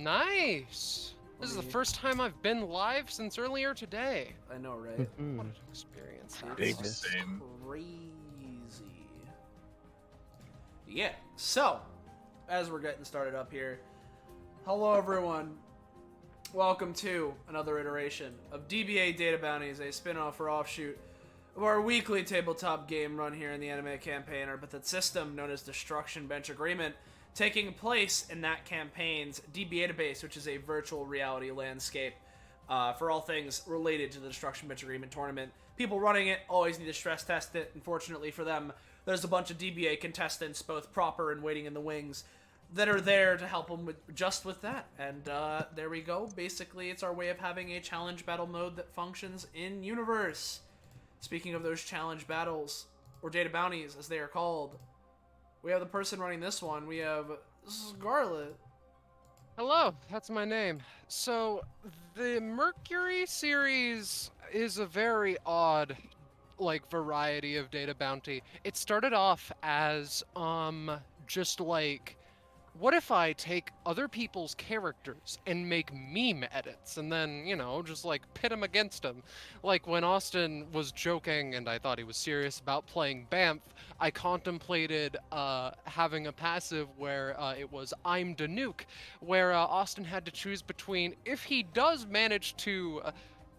Nice. This is the first time I've been live since earlier today. I know, right? What an experience that It's was. Same. crazy. Yeah, so, as we're getting started up here, hello everyone. Welcome to another iteration of DBA Data Bounties, a spin-off or offshoot of our weekly tabletop game run here in the anime campaign, our Epithet System, known as Destruction Bench Agreement, taking place in that campaign's DBA database, which is a virtual reality landscape for all things related to the Destruction Bench Agreement tournament. People running it always need to stress test it. Unfortunately for them, there's a bunch of DBA contestants, both proper and waiting in the wings, that are there to help them with that. And there we go. Basically, it's our way of having a challenge battle mode that functions in universe. Speaking of those challenge battles, or data bounties as they are called, we have the person running this one. We have Scarlet. Hello, that's my name. So, the Mercury series is a very odd, variety of data bounty. It started off as, just what if I take other people's characters and make meme edits and then, just pit them against them? Like when Austin was joking and I thought he was serious about playing Banff, I contemplated having a passive where it was I'm Danuke, where Austin had to choose between if he does manage to...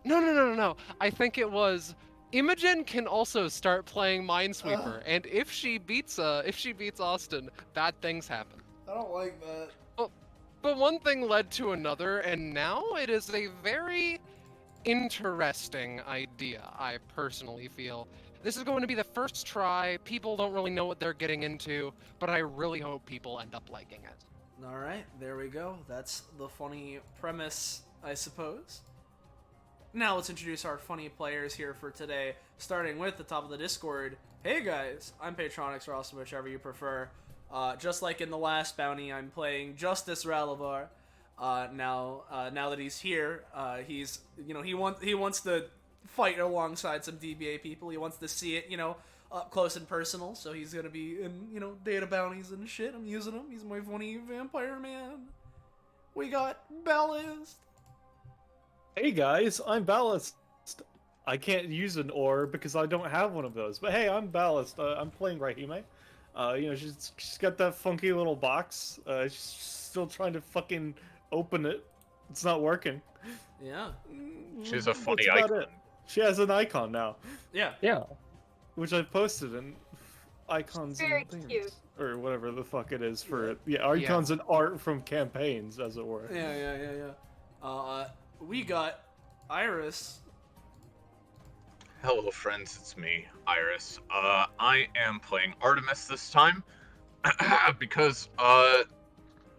No. I think it was... Imogen can also start playing Minesweeper, and if she beats Austin, bad things happen. I don't like that. But one thing led to another, and now it is a very interesting idea, I personally feel. This is going to be the first try. People don't really know what they're getting into, but I really hope people end up liking it. Alright, there we go. That's the funny premise, I suppose. Now let's introduce our funny players here for today, starting with the top of the Discord. Hey guys, I'm Patronix, or also whichever you prefer. Just like in the last bounty, I'm playing Justice Ralavar. Now that he's here, he's he wants to fight alongside some DBA people. He wants to see it, up close and personal. So he's gonna be in data bounties and shit. I'm using him. He's my funny vampire man. We got Ballast. Hey guys, I'm Ballast. I can't use an ore because I don't have one of those. But hey, I'm Ballast. I'm playing Rahime. She's got that funky little box. She's still trying to fucking open it. It's not working. Yeah. She's a funny That's about icon. it. She has an icon now. Yeah. Yeah. Which I've posted in icons Very and things. cute. Or whatever the fuck it is for it. Yeah, icons and art from campaigns, as it were. Yeah. We got Iris. Hello, friends. It's me, Iris. I am playing Artemis this time because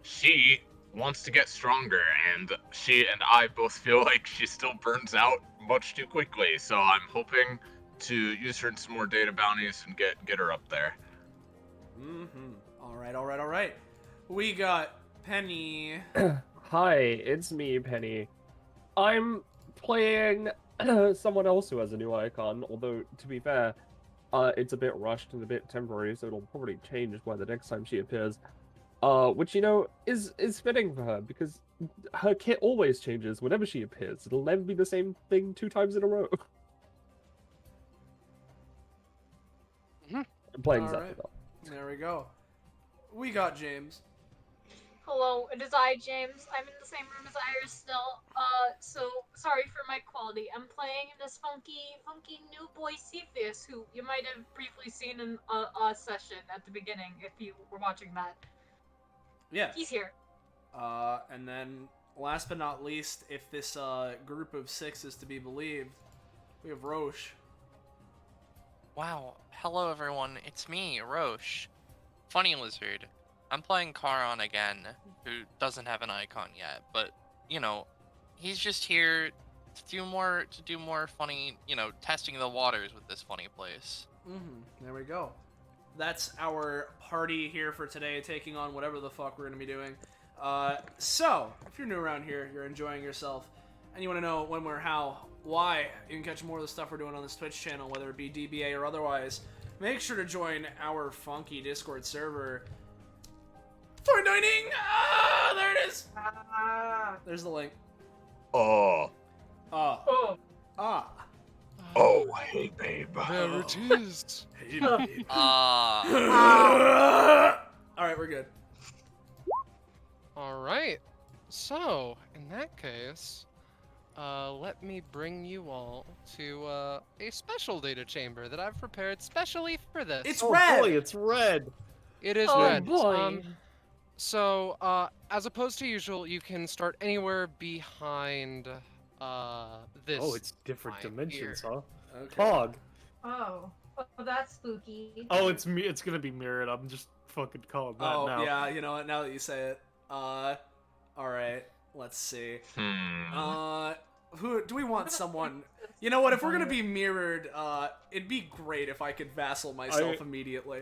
she wants to get stronger, and she and I both feel like she still burns out much too quickly. So I'm hoping to use her in some more data bounties and get her up there. All right. We got Penny. Hi, it's me, Penny. I'm playing someone else who has a new icon, although, to be fair, it's a bit rushed and a bit temporary, so it'll probably change by the next time she appears. Which, is fitting for her, because her kit always changes whenever she appears. It'll never be the same thing 2 times in a row. I'm playing exactly that. There we go. We got James. Hello, it is I, James. I'm in the same room as Iris still. So sorry for my quality. I'm playing this funky new boy Cepheus, who you might have briefly seen in a session at the beginning if you were watching that. Yeah. He's here. And then last but not least, if this group of 6 is to be believed, we have Roche. Wow. Hello, everyone. It's me, Roche. Funny Lizard. I'm playing Charon again, who doesn't have an icon yet, but, he's just here to do more funny, testing the waters with this funny place. There we go. That's our party here for today, taking on whatever the fuck we're going to be doing. So, if you're new around here, you're enjoying yourself, and you want to know when, where, how, why, you can catch more of the stuff we're doing on this Twitch channel, whether it be DBA or otherwise, make sure to join our funky Discord server. For joining! Ah, there it is! is. There's the link. Oh. Oh. Oh, hey, babe. There it is. Hey, babe. All right, we're good. All right. So, in that case, let me bring you all to a special data chamber that I've prepared specially for this. It's Oh red. boy, it's red. It is Oh, red. boy. So, as opposed to usual, you can start anywhere behind this. Oh, it's different line dimensions, here. huh? Okay. Pog. Oh. Well, that's spooky. Oh, it's gonna be mirrored. I'm just fucking calling that Oh, now. yeah, you know what? Now that you say it. All right. Let's see. Who do we want? Someone. You know what? If we're gonna be mirrored, it'd be great if I could vassal myself immediately.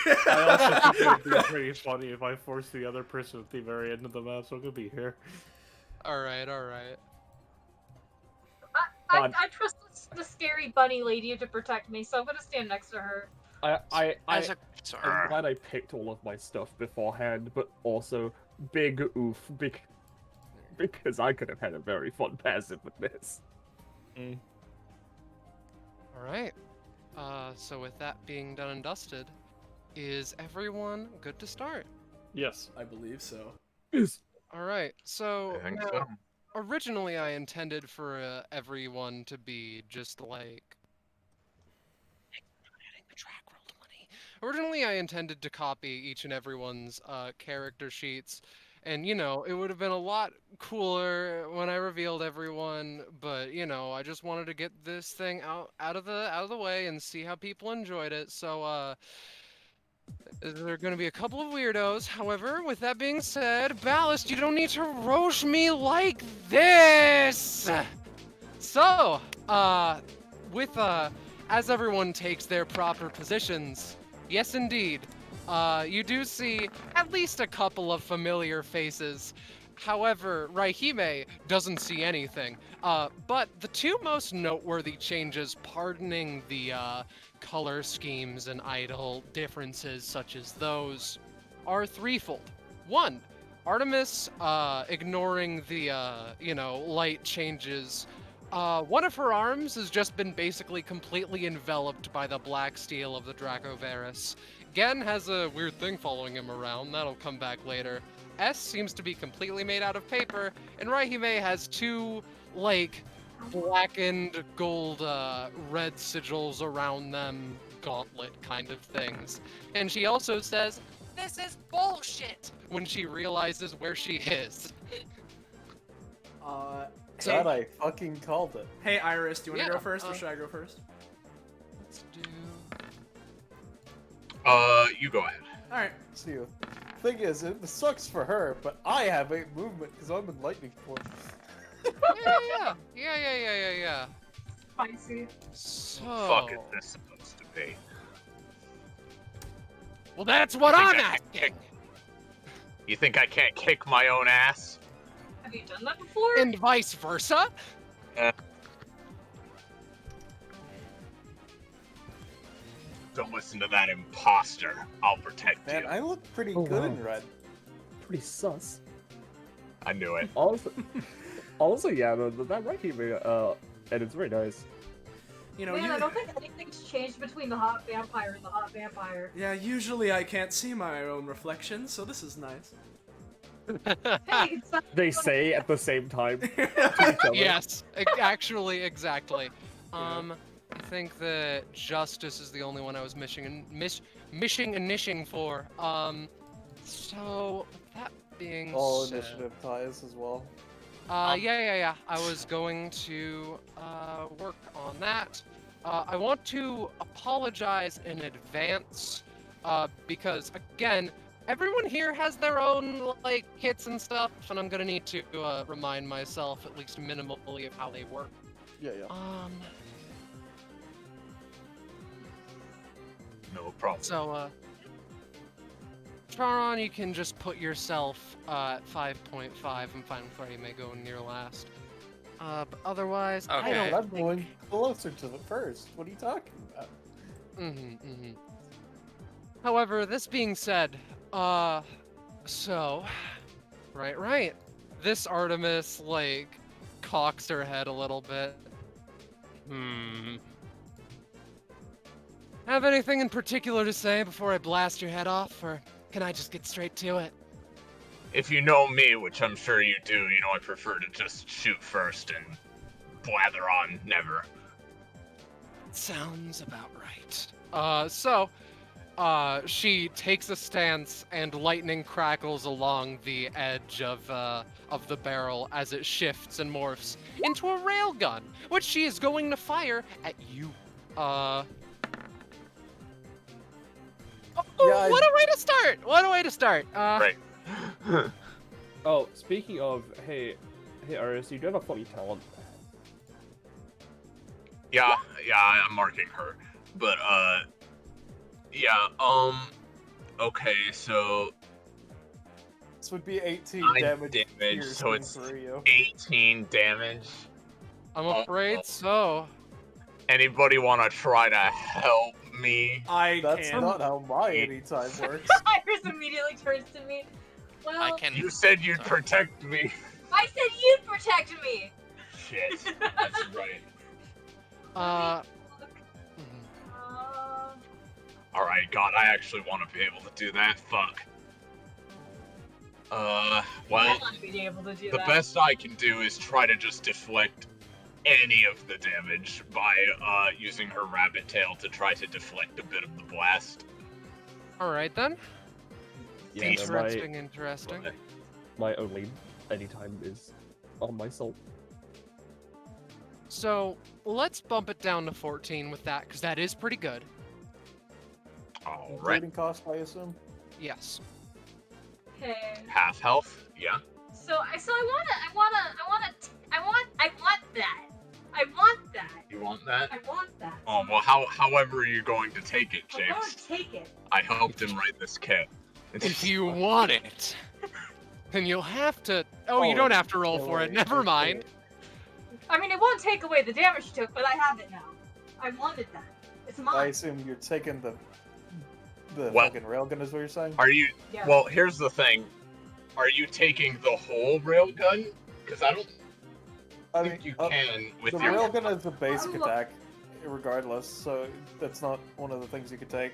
I also think it would be pretty funny if I forced the other person at the very end of the map, so it could be here. All right, all right. I trust the scary bunny lady to protect me, so I'm gonna stand next to her. As a I'm glad I picked all of my stuff beforehand, but also big oof because I could have had a very fun passive with this. All right. So with that being done and dusted, is everyone good to start? Yes. I believe so. All right. So I think now, so. originally I intended for everyone to be just like adding the track roll to money. Originally I intended to copy each and everyone's character sheets, and you know it would have been a lot cooler when I revealed everyone. But you know I just wanted to get this thing out of the way and see how people enjoyed it. So there are going to be a couple of weirdos. However, with that being said, Ballast, you don't need to roast me like this! So, as everyone takes their proper positions, yes indeed, you do see at least a couple of familiar faces. However, Raihime doesn't see anything. But the two most noteworthy changes, pardoning the color schemes and idle differences such as those, are threefold. One, Artemis ignoring the light changes. One of her arms has just been basically completely enveloped by the black steel of the Dracovaris. Gen has a weird thing following him around, that'll come back later. S seems to be completely made out of paper, and Raihime has two, like, blackened gold red sigils around them, gauntlet kind of things. And she also says, "This is bullshit," when she realizes where she is. That I fucking called it. Hey, Iris, do you want to Yeah, go first, or should I go first? Let's do... You go ahead. All right. See, the thing is, it sucks for her, but I have 8 movement because I'm in lightning form. Yeah. Spicy. So... Fuck is this supposed to be? Well, that's what I'm asking! You think I can't kick my own ass? Have you done that before? And vice versa? Don't listen to that imposter. I'll protect Man, you. I look pretty Oh, good wow. in red. Pretty sus. I knew it. Also, yeah, that Raihime, and it's very nice. You know, Man, I don't think anything's changed between the hot vampire and the hot vampire. Yeah, usually I can't see my own reflection, so this is nice. Hey, it's not They say at the same time. Yes, actually, exactly. I think that Justice is the only one I was missing and nishing for. So that being All said, initiative ties as well. yeah. I was going to work on that. I want to apologize in advance because again, everyone here has their own like kits and stuff, and I'm gonna need to remind myself at least minimally of how they work. Yeah. No problem. So, Charon, you can just put yourself at 5.5. I'm fine with where you may go near last. But otherwise, I Okay. don't I'm think... going closer to the first. What are you talking about? However, this being said, so Right. This Artemis, like, cocks her head a little bit. Have anything in particular to say before I blast your head off, or can I just get straight to it? If you know me, which I'm sure you do, you know I prefer to just shoot first and blather on never. Sounds about right. She takes a stance and lightning crackles along the edge of the barrel as it shifts and morphs into a railgun, which she is going to fire at you. Yeah, What a way to start! What a way to start! Right. Oh, speaking of, hey, Iris, you do have a funny talent. Yeah, I'm marking her. But, yeah, okay, so This would be 18 9 damage. damage, so it's for you. 18 damage. I'm afraid so. Anybody want to try to help me? I That's can. not how my anytime works. Iris immediately turns to me. Well, I can. You said you'd Sorry. protect me. I said you'd protect me. Shit, that's right. Uh, Alright, God, I actually want to be able to do that. Fuck. I Well, want to be able to do the that. best I can do is try to just deflect any of the damage by using her rabbit tail to try to deflect a bit of the blast. all right then. Yeah, Interesting. my only anytime is on myself. So let's bump it down to 14 with that, because that is pretty good. Alright. Including cost, I assume. Yes. Okay. Half health, yeah. So I want that. I want that. You want that? I want that. Oh, well, however you're going to take it, I'm going James. to take it. I helped him write this kit. If you want it, then you'll have to. Oh, you don't have to roll for it. Never mind. I mean, it won't take away the damage you took, but I have it now. I wanted that. It's I mine. assume you're taking the Well- fucking railgun, is what you're saying? Are you... Yeah. Well, here's the thing. Are you taking the whole railgun? Because I don't I think mean, you can with the your... railgun is a basic Oh. attack, regardless, so that's not one of the things you could take.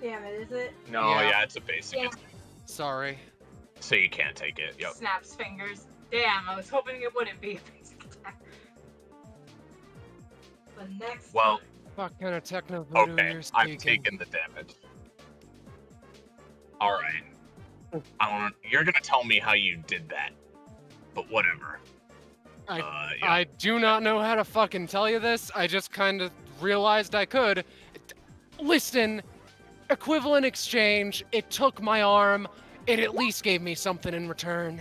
Damn it, is it? No, Yeah. yeah, it's a basic Yeah. attack, Sorry. so you can't take it. Yep. Snaps fingers. Damn, I was hoping it wouldn't be a basic attack. The next Well, What kind of techno voodoo okay, you're I've speaking? taken the damage. Alright. You're gonna tell me how you did that. But whatever. I- Yeah. I do not know how to fucking tell you this. I just kind of realized I could. Listen, equivalent exchange. It took my arm. It at least gave me something in return.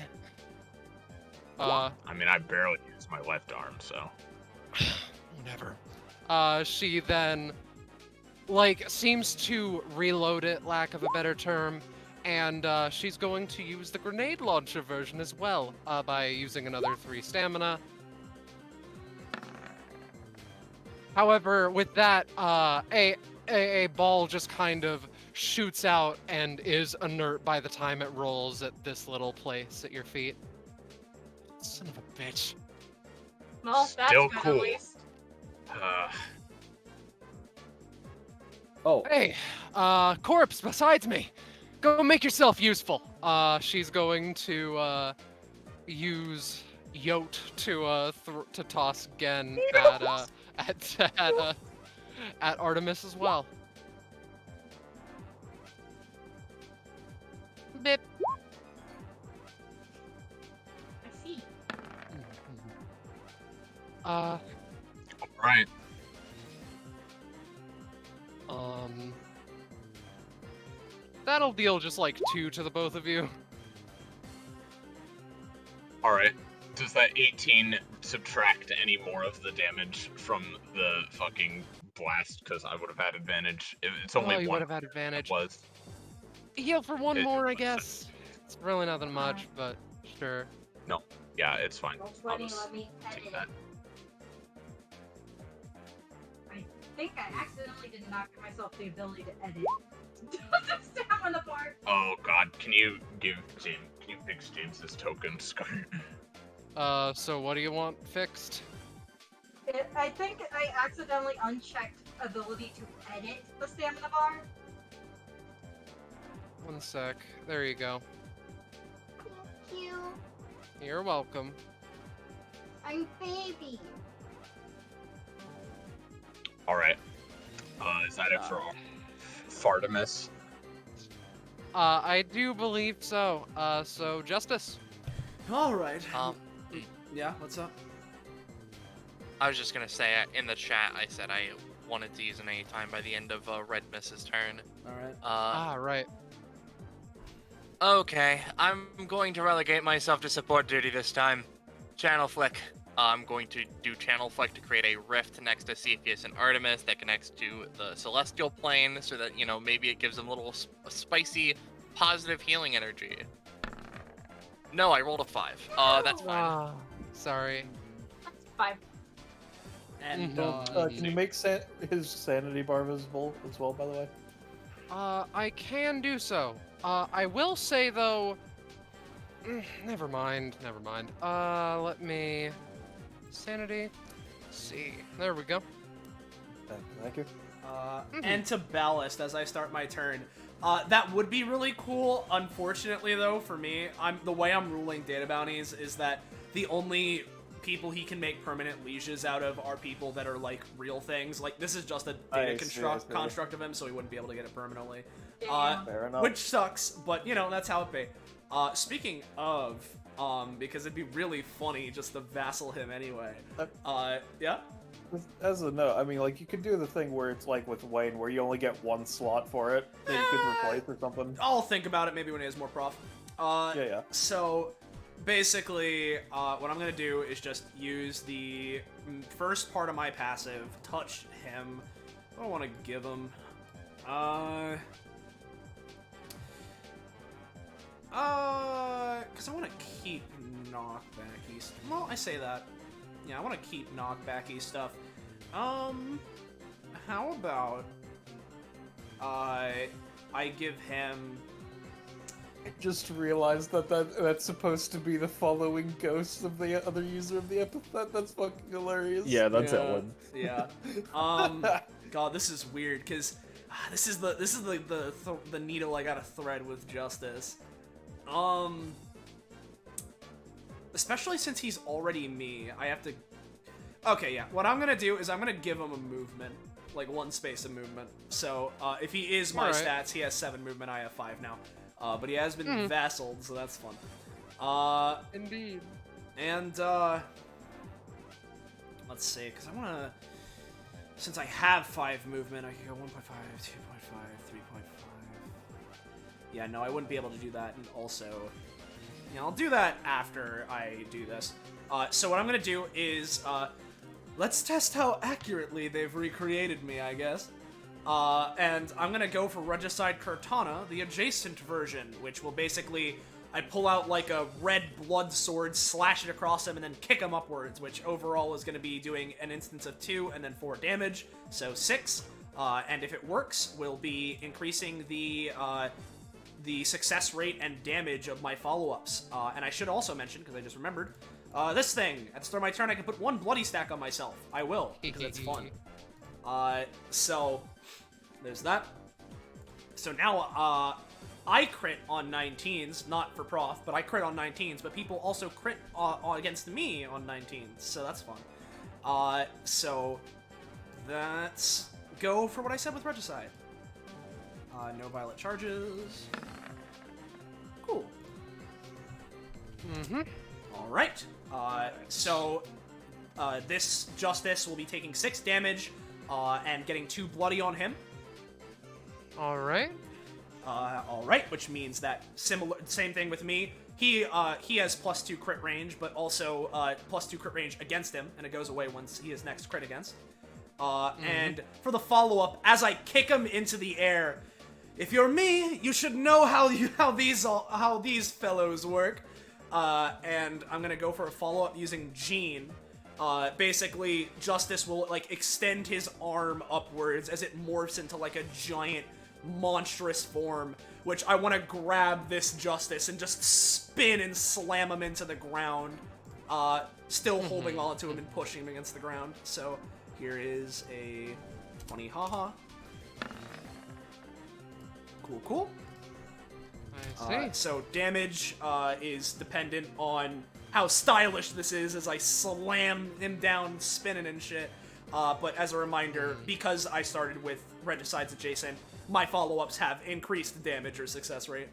I mean, I barely use my left arm, so... Whatever. She then, like, seems to reload it, lack of a better term, and she's going to use the grenade launcher version as well, by using another 3 stamina. However, with that, a ball just kind of shoots out and is inert by the time it rolls at this little place at your feet. Son of a bitch. Well, that's Still good cool. at least. Oh, Hey, corpse besides me. Go make yourself useful. She's going to use Yote to toss Gen at Artemis as well. Bip. I see. Right. That'll deal just like 2 to the both of you. Alright. Does that 18 subtract any more of the damage from the fucking blast? Because I would have had advantage. It's only Oh, you one. would have had advantage. Was. Heal for 1 It more, I was guess. It's really nothing much, but sure. Yeah, it's fine. Roll I'll 20, just let me edit take it. that. I think I accidentally did not give myself the ability to edit. The stamina part. Oh god, can you give Jim? Can you Takes James's tokens. So what do you want fixed? I think I accidentally unchecked ability to edit the stamina bar. One sec. There you go. Thank you. You're welcome. I'm baby. Alright. Is that it for Fartimus? I do believe so. So Justice. All right. Yeah, what's up? I was just gonna say in the chat, I said I wanted to use an anytime by the end of Red Miss's turn. All right. Right. Okay, I'm going to relegate myself to support duty this time. Channel Flick. I'm going to do Channel Flick to create a rift next to Cepheus and Artemis that connects to the Celestial Plane, so that, you know, maybe it gives them a little spicy, positive healing energy. No, I rolled a 5. That's fine. Sorry. That's 5. And Can you make his sanity bar visible as well, by the way? I can do so. I will say though. Never mind. Let me. Sanity. Let's see. There we go. Thank you. And to ballast as I start my turn. That would be really cool. Unfortunately, though, for me, the way I'm ruling data bounties is that the only people he can make permanent leashes out of are people that are like real things. Like this is just a data construct of him, so he wouldn't be able to get it permanently. Fair enough. Which sucks, but you know that's how it be. Speaking of, because it'd be really funny just to vassal him anyway. Yeah. As a note, I mean, like, you could do the thing where it's like with Wayne, where you only get one slot for it that you could replace or something. I'll think about it maybe when he has more prof. Yeah. So, basically, what I'm gonna do is just use the first part of my passive, touch him. I don't want to give him. Because I want to keep knockbacky stuff. Well, I say that. Yeah, I want to keep knockbacky stuff. How about I give him... I just realized that's supposed to be the following ghost of the other user of the epithet. That's fucking hilarious. Yeah, that's it one. Yeah. God, this is weird because this is the needle I gotta thread with Justice. Especially since he's already me, I have to... Okay, yeah. What I'm gonna do is I'm gonna give him a movement. Like, one space of movement. So, if he is my stats, he has 7 movement, I have 5 now. But he has been vassaled, so that's fun. Indeed. And, let's see, because I wanna... Since I have 5 movement, I can go 1.5, 2.5, 3.5... Yeah, no, I wouldn't be able to do that, and also... Yeah, I'll do that after I do this. So what I'm gonna do is, let's test how accurately they've recreated me, I guess. And I'm gonna go for Regicide Cortana, the adjacent version, which will basically... I pull out like a red blood sword, slash it across him, and then kick him upwards, which overall is gonna be doing an instance of 2 and then 4 damage, so 6. And if it works, we'll be increasing the success rate and damage of my follow-ups. And I should also mention, because I just remembered, this thing. At the start of my turn, I can put 1 bloody stack on myself. I will, because it's fun. So, there's that. So now, I crit on 19s, not for prof, but I crit on 19s, but people also crit against me on 19s, so that's fun. So, let's go for what I said with Regicide. No violet charges. Cool. Alright. So, this Justice will be taking 6 damage, and getting 2 bloody on him. Alright. Alright, which means that same thing with me. He has +2 crit range, but also, +2 crit range against him, and it goes away once he is next crit against. And for the follow-up, as I kick him into the air, if you're me, you should know how these fellows work. And I'm gonna go for a follow-up using Gene. Basically, Justice will like extend his arm upwards as it morphs into like a giant monstrous form, which I want to grab this Justice and just spin and slam him into the ground, still holding on to him and pushing him against the ground. So here is a funny haha. Cool. I see. So damage is dependent on how stylish this is as I slam him down, spinning and shit. But as a reminder, because I started with Regicide's adjacent, my follow-ups have increased damage or success rate.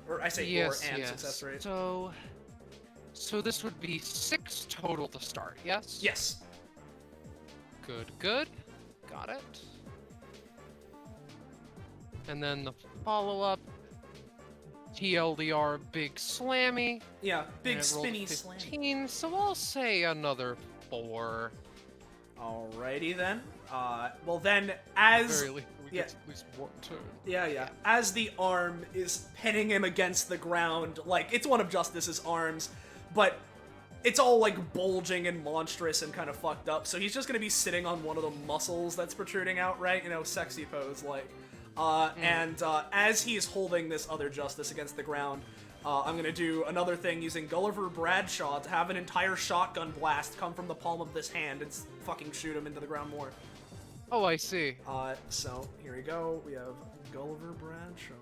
Or I say yes, or and yes. success rate. So this would be 6 total to start, yes? Yes. Good. Got it. And then the follow-up, TLDR Big Slammy. Yeah, big and it rolled spinny 15, slam. so I'll say another 4. Alrighty then. Well then, as... Very least, we get at least 1 turn. Yeah. As the arm is pinning him against the ground, like, it's one of Justice's arms, but it's all, like, bulging and monstrous and kind of fucked up, so he's just gonna be sitting on one of the muscles that's protruding out, right? You know, sexy pose, like. And as he's holding this other Justice against the ground, I'm gonna do another thing using Gulliver Bradshaw to have an entire shotgun blast come from the palm of this hand and fucking shoot him into the ground more. Oh, I see. So here we go. We have Gulliver Bradshaw.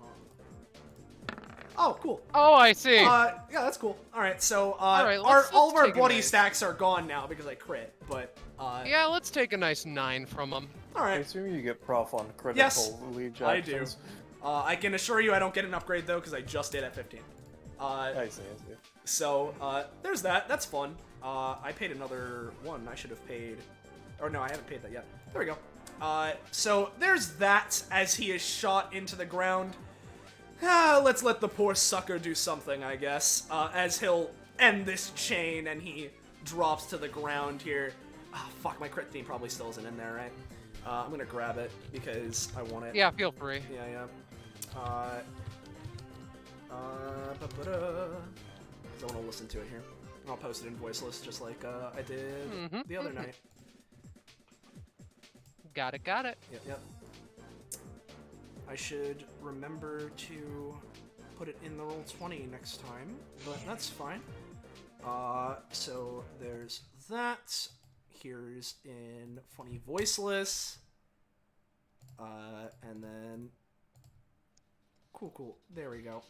Oh, cool. Oh, I see. Yeah, that's cool. All right, so right, all of our take a bloody nice- stacks are gone now because I crit. But Yeah, let's take a nice 9 from him. all I right. assume you get prof on critical Yes, lead I do. actions. I can assure you I don't get an upgrade though because I just did at 15. I see. So there's that. That's fun. I paid another one. I should have paid. Or no, I haven't paid that yet. There we go. So there's that as he is shot into the ground. Let's let the poor sucker do something, I guess. As he'll end this chain and he drops to the ground here. Fuck, my crit theme probably still isn't in there, right? I'm gonna grab it because I want it. Yeah, feel free. Yeah. Because I want to listen to it here. I'll post it in voiceless just like I did the other night. Got it. Yep. I should remember to put it in the Roll20 next time, but that's fine. So there's that. Here's in funny voiceless. And then... Cool. There we go.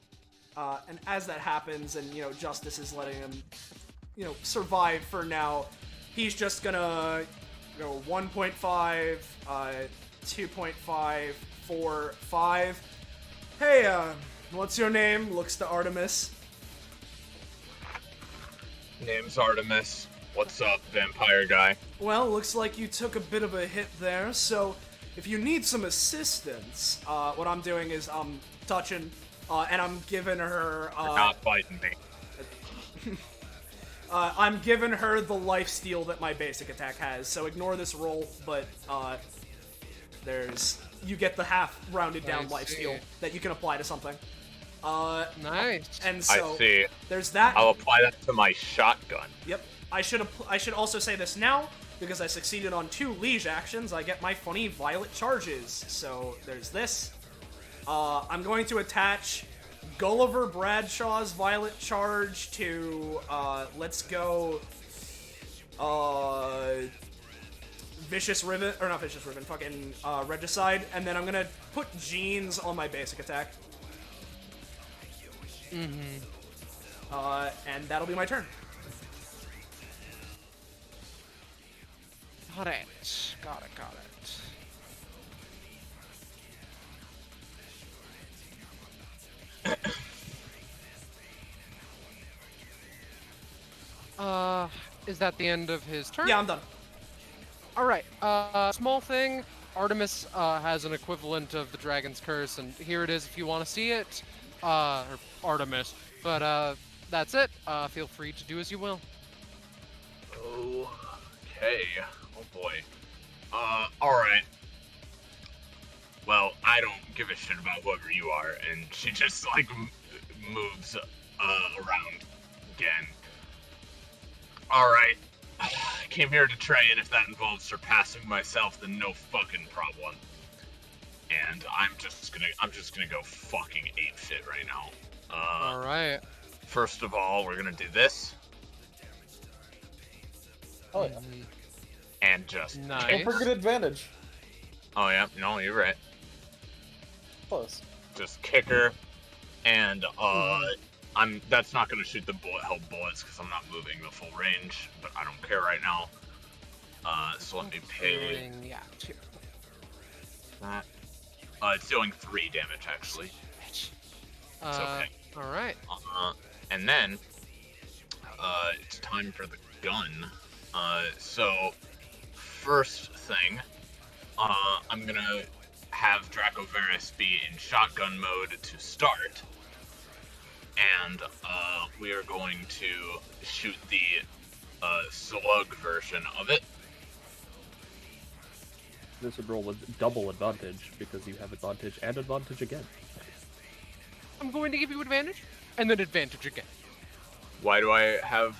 And as that happens, and, Justice is letting him, survive for now, he's just gonna go 1.5, 2.5, 4, 5. Hey, what's your name? Looks to Artemis. Name's Artemis. What's up, vampire guy? Well, looks like you took a bit of a hit there, so if you need some assistance, what I'm doing is I'm touching, and I'm giving her, You're not fighting me. I'm giving her the lifesteal that my basic attack has, so ignore this roll, but, you get the half rounded down I lifesteal see. that you can apply to something. Nice. And so, I see. there's that. I'll apply that to my shotgun. Yep. I should also say this now, because I succeeded on 2 liege actions, I get my funny violet charges. So there's this. I'm going to attach Gulliver Bradshaw's violet charge to, let's go, Vicious Ribbon, or not Vicious Ribbon, fucking, Regicide, and then I'm gonna put Jeans on my basic attack. And that'll be my turn. Got it. Is that the end of his turn? Yeah, I'm done. Alright, small thing. Artemis has an equivalent of the Dragon's Curse, and here it is if you want to see it. Or Artemis. But, that's it. Feel free to do as you will. Okay. Oh boy. Alright. Well, I don't give a shit about whoever you are, and she just, like, moves, around again. Alright. I came here to train. If that involves surpassing myself, then no fucking problem. and I'm just gonna go fucking ape shit right now. All right. First of all, we're gonna do this Oh yeah. and just Nice. kick. Don't forget advantage. Oh yeah, no, you're right. Close. Just kick her, and that's not gonna shoot the bullet hell bullets because I'm not moving the full range, but I don't care right now. So let me pay Yeah. that. It's dealing 3 damage actually. It's okay. All right. And then it's time for the gun. So first thing, I'm gonna have Dracovaris be in shotgun mode to start, and we are going to shoot the slug version of it. This would roll with double advantage because you have advantage and advantage again. I'm going to give you advantage, and then advantage again. Why do I have?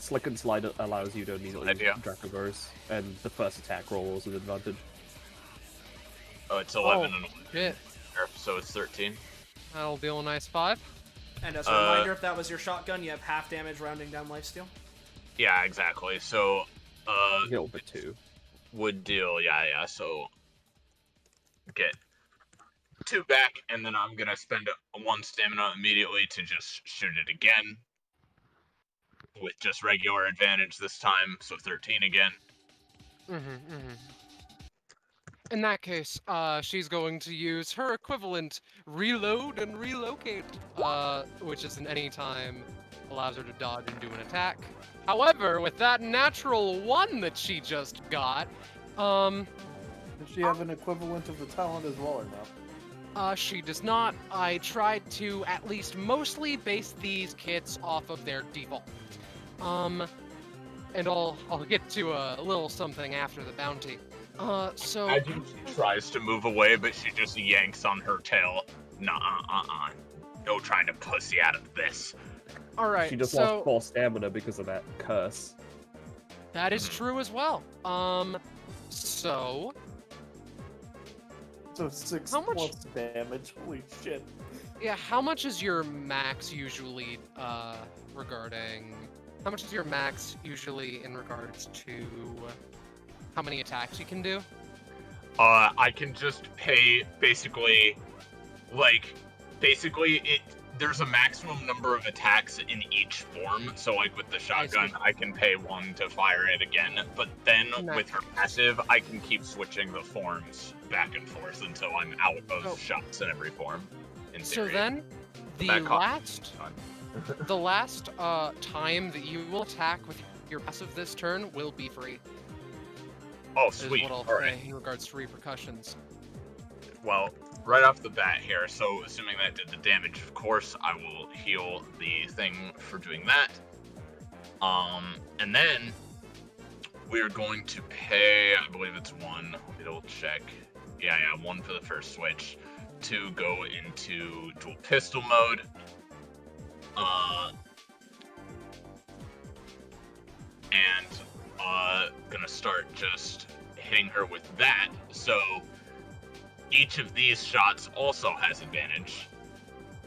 Slick and Slide allows you to immediately Idea. Dracoverse, and the first attack roll is an advantage. Oh, it's 11 Oh, and shit. so it's 13. That'll deal a nice 5. And as a reminder, if that was your shotgun, you have half damage rounding down lifesteal. Yeah, exactly. So Heal for 2. would deal, yeah. So get 2 back, and then I'm gonna spend 1 stamina immediately to just shoot it again with just regular advantage this time. So 13 again. In that case, she's going to use her equivalent reload and relocate, which is an anytime allows her to dodge and do an attack. However, with that natural 1 that she just got, Does she have an equivalent of the talent as well or no? she does not. I tried to at least mostly base these kits off of their default. And I'll get to a little something after the bounty. So Imagine she tries to move away, but she just yanks on her tail. Nah, no trying to pussy out of this. all right. She just so lost 4 stamina because of that curse. that is true as well. So So 6 How much- plus damage. Holy shit. yeah, how much is your max usually regarding? How much is your max usually in regards to how many attacks you can do? I can just pay basically there's a maximum number of attacks in each form. So like with the shotgun, I can pay 1 to fire it again, but then Nice. with her passive, I can keep switching the forms back and forth until I'm out of Oh. shots in every form. In So theory. then, the that costs last time that you will attack with your passive this turn will be free. Oh, Is sweet. what I'll All right. say in regards to repercussions. Well, right off the bat here, so assuming that did the damage, of course, I will heal the thing for doing that. And then we're going to pay, I believe it's 1, let me double check. Yeah, 1 for the first switch to go into dual pistol mode. Gonna start just hitting her with that. So each of these shots also has advantage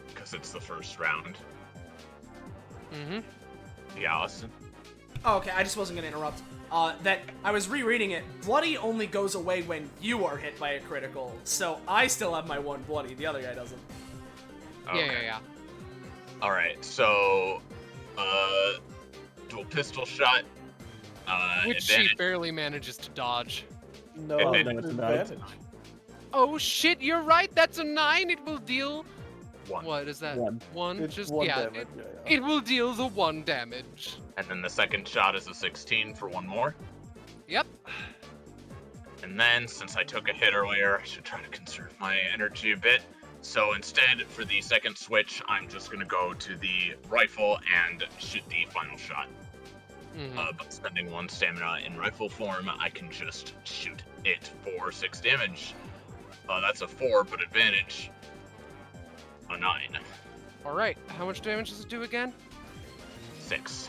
because it's the first round. Yeah, Austin. Oh, okay, I just wasn't gonna interrupt. That I was rereading it. Bloody only goes away when you are hit by a critical, so I still have my 1 bloody. The other guy doesn't. Okay. Yeah. All right, so dual pistol shot. Which she Advantage. barely manages to dodge. No, no, it's it's advantage. Oh shit, you're right. That's a 9. It will deal. 1. What is that? 1. 1? It's Just 1 yeah. damage. It will deal the 1 damage. And then the second shot is a 16 for 1 more. Yep. And then, since I took a hit earlier, I should try to conserve my energy a bit. So instead, for the second switch, I'm just going to go to the rifle and shoot the final shot. But spending 1 stamina in rifle form, I can just shoot it for 6 damage. That's a 4, but advantage. A 9. All right. How much damage does it do again? 6.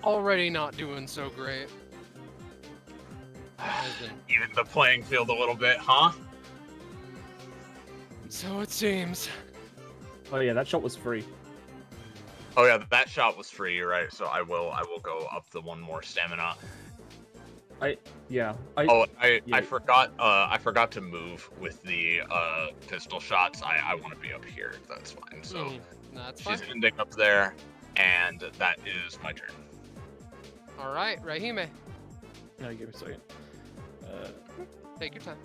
Already not doing so great. Even the playing field a little bit, huh? So it seems. Oh yeah, that shot was free. Oh yeah, that shot was free. You're right. So I will go up the one more stamina. I forgot. I forgot to move with the pistol shots. I want to be up here. That's fine. So That's she's fine. ending up there, and that is my turn. All right, Rahime, No, give me a second. take your time.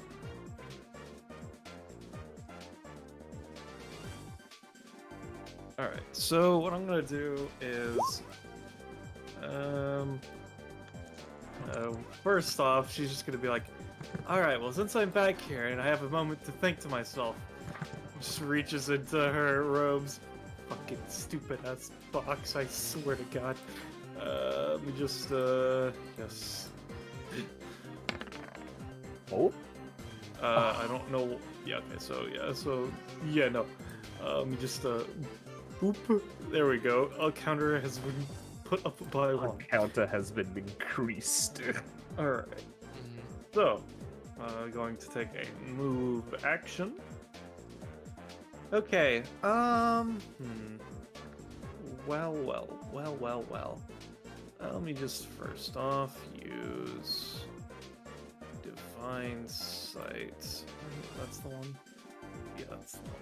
Alright, so what I'm gonna do is... first off, she's just gonna be like, alright, well, since I'm back here and I have a moment to think to myself, just reaches into her robes. Fucking stupid-ass box, I swear to God. Let me just, yes. Oh? I don't know... Yeah, okay, yeah, no. Let me just, boop. There we go. A counter has been put up by Our one. counter has been increased. Alright. So, going to take a move action. Okay, well. Let me just first off use Divine Sight. That's the one? Yeah, that's the one.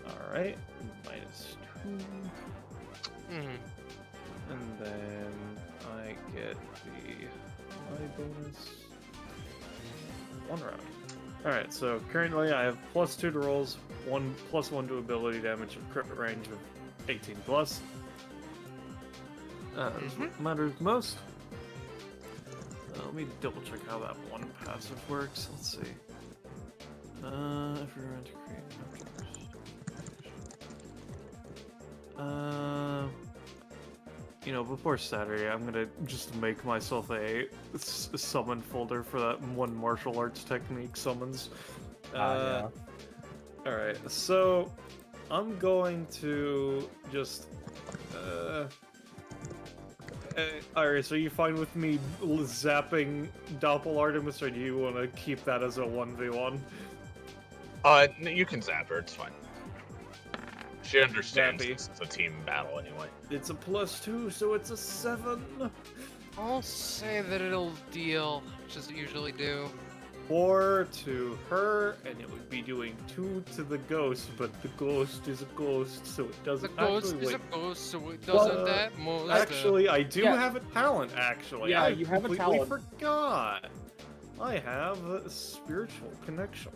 Alright, -2. And then I get the high bonus. 1 round. Alright, so currently I have +2 to rolls, +1 to ability damage, a crit range of 18 plus. That's what matters most. Let me double check how that one passive works. Let's see. If you're going to create you know, before Saturday, I'm gonna just make myself a summon folder for that one martial arts technique summons. Yeah. Alright, so I'm going to just Iris, are you fine with me zapping Doppel Artemis, or do you want to keep that as a 1v1? You can zap her. It's fine. She understands Zappy. it's a team battle anyway. It's a +2, so it's a 7. I'll say that it'll deal, which does it usually do. 4 to her, and it would be doing 2 to the ghost, but the ghost is a ghost, so it The doesn't ghost actually is a wait. ghost, so it doesn't that most. Actually, I do Yeah. have a talent, actually. Yeah, I you have a completely talent. forgot. I have a spiritual connection.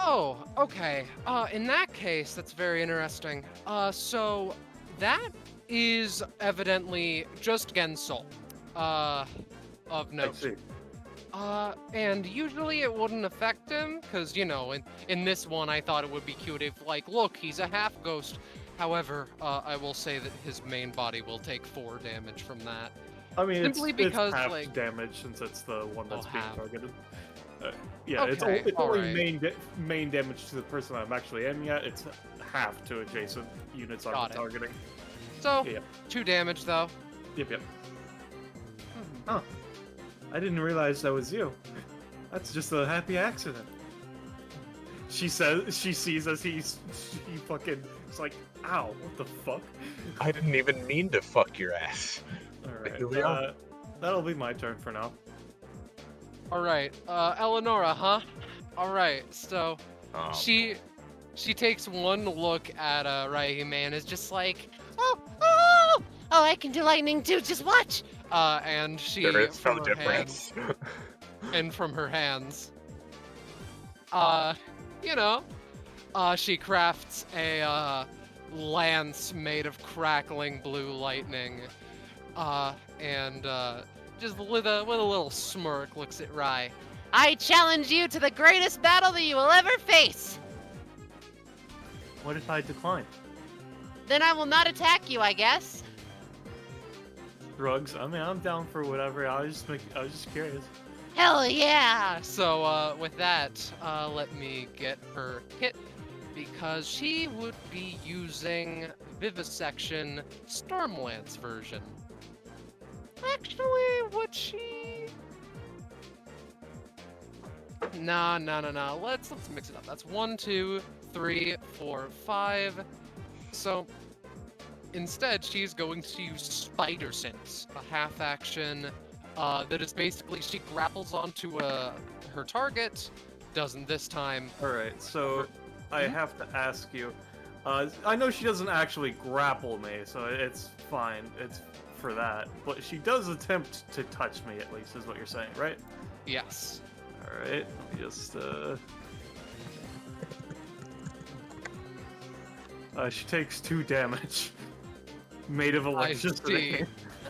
Oh, okay. In that case, that's very interesting. So that is evidently just Gensol, of I note. see. And usually it wouldn't affect him, because, you know, in this one I thought it would be cute if, like, look, he's a half ghost. However, I will say that his main body will take 4 damage from that. I mean, Simply because, it's half like- damage since it's the one that's being half. targeted. Yeah, it's Okay, only alright. main damage to the person I'm actually aiming at. It's half to adjacent units I'm Got it. targeting. So, Yeah. 2 damage, though. Yep. Oh, I didn't realize that was you. That's just a happy accident. She sees as he fucking, it's like, ow, what the fuck? I didn't even mean to fuck your ass. Here we are. Alright, that'll be my turn for now. Alright, Eleonora, huh? Alright, so Um, she takes one look at Raihime and is just like, oh, I can do lightning too, just watch! And she, there is no from her hands, difference. and from her hands, you know, she crafts a, lance made of crackling blue lightning, and, just with a little smirk looks at Rai. I challenge you to the greatest battle that you will ever face! What if I decline? Then I will not attack you, I guess. Drugs? I mean, I'm down for whatever. I was just curious. Hell yeah! So, with that, let me get her hit, because she would be using Vivisection Stormlance version. Actually, would she? Nah. Let's mix it up. That's 1, 2, 3, 4, 5. So instead, she's going to use Spider Sense, a half action that is basically she grapples onto her target. Doesn't this time. Alright, so I have to ask you. I know she doesn't actually grapple me, so it's fine. It's for that. But she does attempt to touch me, at least, is what you're saying, right? Yes. Alright, let me just, she takes 2 damage. Made of electricity.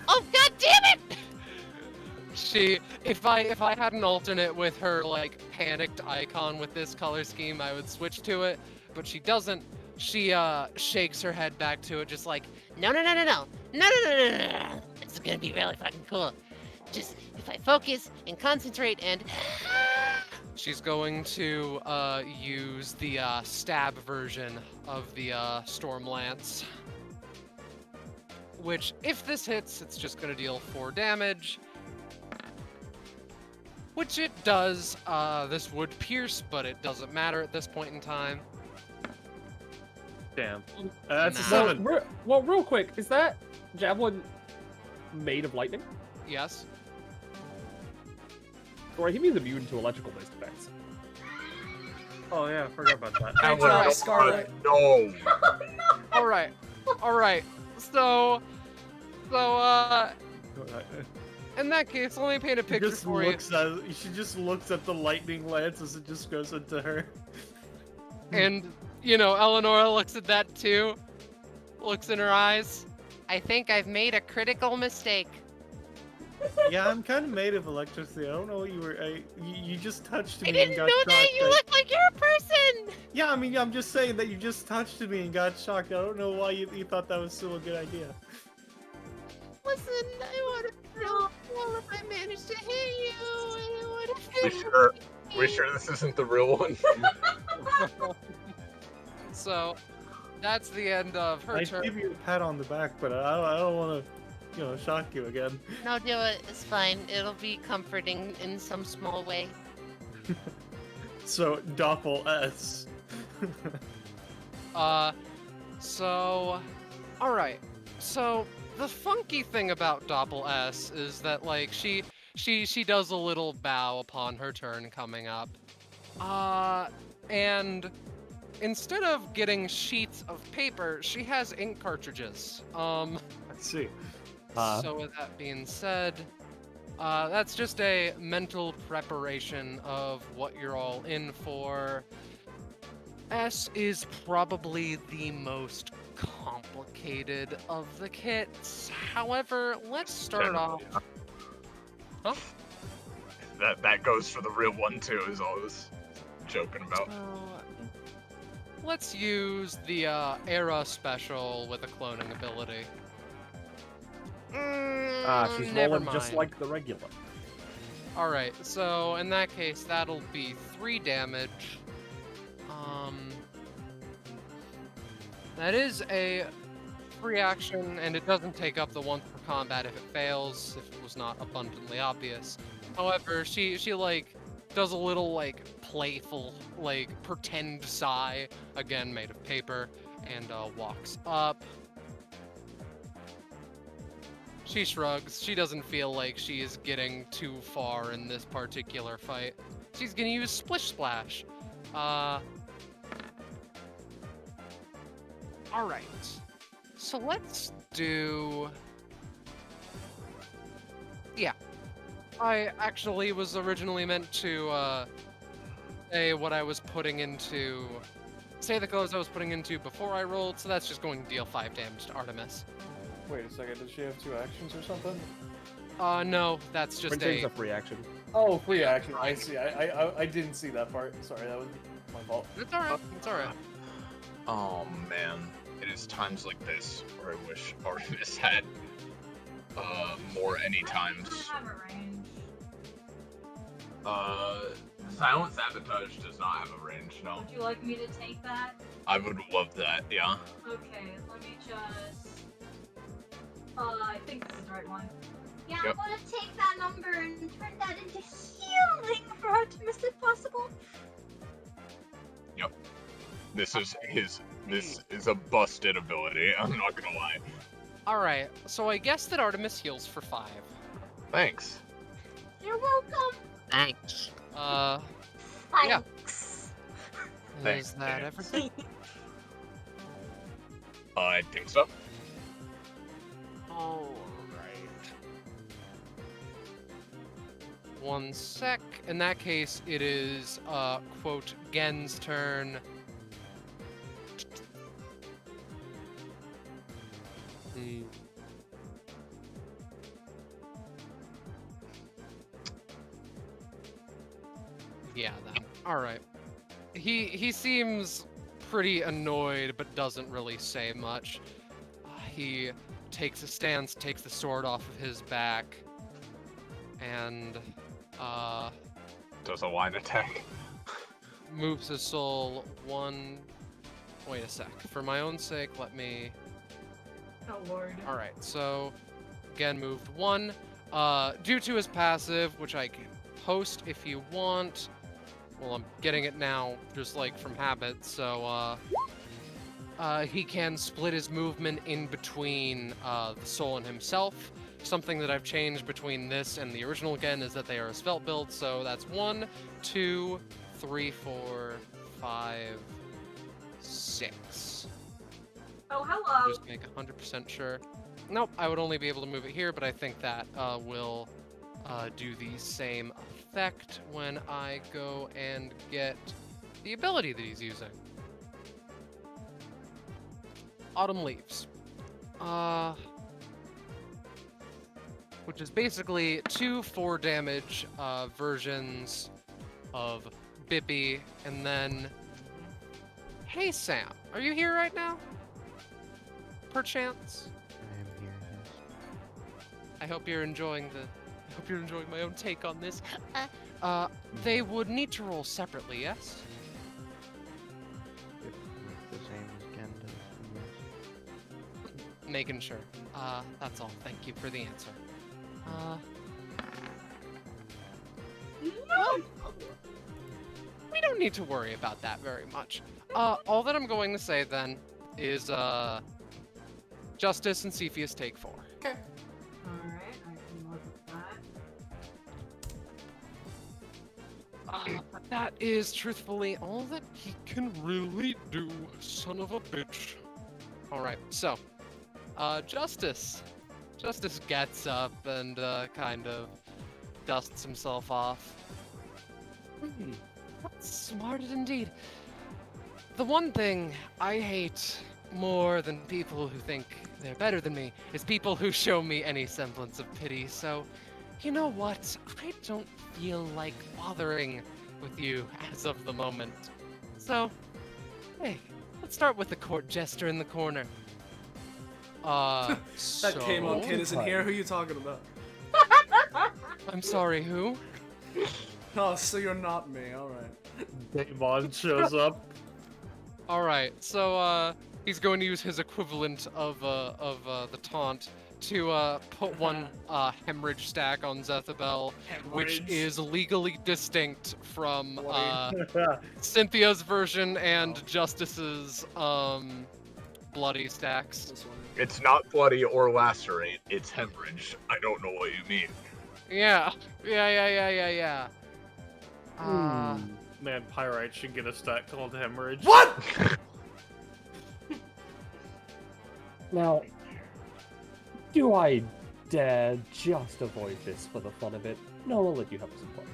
Oh, god damn it! She, if I had an alternate with her, like, panicked icon with this color scheme, I would switch to it, but she doesn't. She, shakes her head back to it, just like, No. It's gonna be really fucking cool. Just, if I focus and concentrate and... she's going to, use the, stab version of the, Stormlance. Which, if this hits, it's just gonna deal 4 damage. Which it does. This would pierce, but it doesn't matter at this point in time. Damn. That's a Nah. 7. Well, real quick, is that javelin made of lightning? Yes. Or he means immune to electrical-based effects? Oh yeah, I forgot about that. Good try, Scarlet. No. Alright. So, in that case, let me paint a picture for you. She just looks at the lightning lance as it just goes into her. And, Eleonora looks at that too. Looks in her eyes. I think I've made a critical mistake. Yeah, I'm kind of made of electricity. I don't know what you were. You just touched me I didn't and got know shocked. that! You look like you're a person! Yeah, I mean, I'm just saying that you just touched me and got shocked. I don't know why you thought that was still a good idea. Listen, I want to know if I managed to hit you. I want to We sure this isn't the real one? So, that's the end of her I turn. give you a pat on the back, but I don't want to, shock you again. No, do it. It's fine. It'll be comforting in some small way. So, Doppel S. Alright. So, the funky thing about Doppel S is that, like, she does a little bow upon her turn coming up. And instead of getting sheets of paper, she has ink cartridges. Let's see. So with that being said, that's just a mental preparation of what you're all in for. S is probably the most complicated of the kits. However, let's start off. Huh? That goes for the real one too, is all I was joking about. Let's use the Era special with a cloning ability. She's Never rolling just mind. like the regular. Alright, so in that case, that'll be 3 damage. That is a free action, and it doesn't take up the once per combat if it fails, if it was not abundantly obvious. However, she like, does a little, like, playful, like, pretend sigh, again made of paper, and walks up. She shrugs. She doesn't feel like she is getting too far in this particular fight. She's gonna use Splish Splash. Alright. So let's do... Yeah. I actually was originally meant to, say what I was putting into... Say the colors I was putting into before I rolled, so that's just going to deal 5 damage to Artemis. Wait a second, does she have 2 actions or something? No, that's just Printing's a... a free action. Oh, free action. I see. I didn't see that part. Sorry, that was my fault. It's alright, it's alright. Oh man, it is times like this where I wish Artemis had more any times. Have a range. Silent Sabotage does not have a range, no. Would you like me to take that? I would love that, yeah. Okay, let me just... I think this is the right one. Yeah, Yep. I want to take that number and turn that into healing for Artemis if possible. Yep. This is a busted ability, I'm not gonna lie. Alright, so I guess that Artemis heals for 5. Thanks. You're welcome. Thanks. Yeah. Thanks. Is that everything? I think so. Alright. One sec. In that case, it is, quote, Gen's turn. Yeah, then. Alright. He seems pretty annoyed, but doesn't really say much. He takes a stance, takes the sword off of his back, and Does a line attack. moves his soul one. Wait a sec. For my own sake, let me. Oh lord. Alright, so again moved 1. Due to his passive, which I can post if you want. Well, I'm getting it now, just like from habit, so he can split his movement in between the soul and himself. Something that I've changed between this and the original again is that they are a svelte build, so that's 1, 2, 3, 4, 5, 6. Oh, hello. Just make 100% sure. Nope, I would only be able to move it here, but I think that will do the same effect when I go and get the ability that he's using. Autumn Leaves. Which is basically 2 4 damage versions of Bippy, and then... Hey Sam, are you here right now? Perchance? I am here, yes. I hope you're enjoying my own take on this. They would need to roll separately, yes? Yep, the same as Ken does, yes. Making sure. That's all. Thank you for the answer. Well, we don't need to worry about that very much. All that I'm going to say then is, Justice and Cepheus take 4. Okay. Alright, I can look at that. That is truthfully all that he can really do, son of a bitch. Alright, so, Justice. Justice gets up and, kind of dusts himself off. That's smart indeed. The one thing I hate more than people who think they're better than me is people who show me any semblance of pity, so you know what? I don't feel like bothering with you as of the moment. So, hey, let's start with the court jester in the corner. That so... K-Mon kid isn't here. Who are you talking about? I'm sorry, who? Oh, so you're not me. All right. Daemon shows up. Alright, so, he's going to use his equivalent of the taunt to, put one, hemorrhage stack on Zethabel, which Hemorrhage. is legally distinct from, Cynthia's version and Justice's, bloody stacks. This one. It's not bloody or lacerate, it's hemorrhage. I don't know what you mean. Yeah. Man, Pyrite should get a stat called Hemorrhage. What? Now, do I dare just avoid this for the fun of it? No, I'll let you have some fun.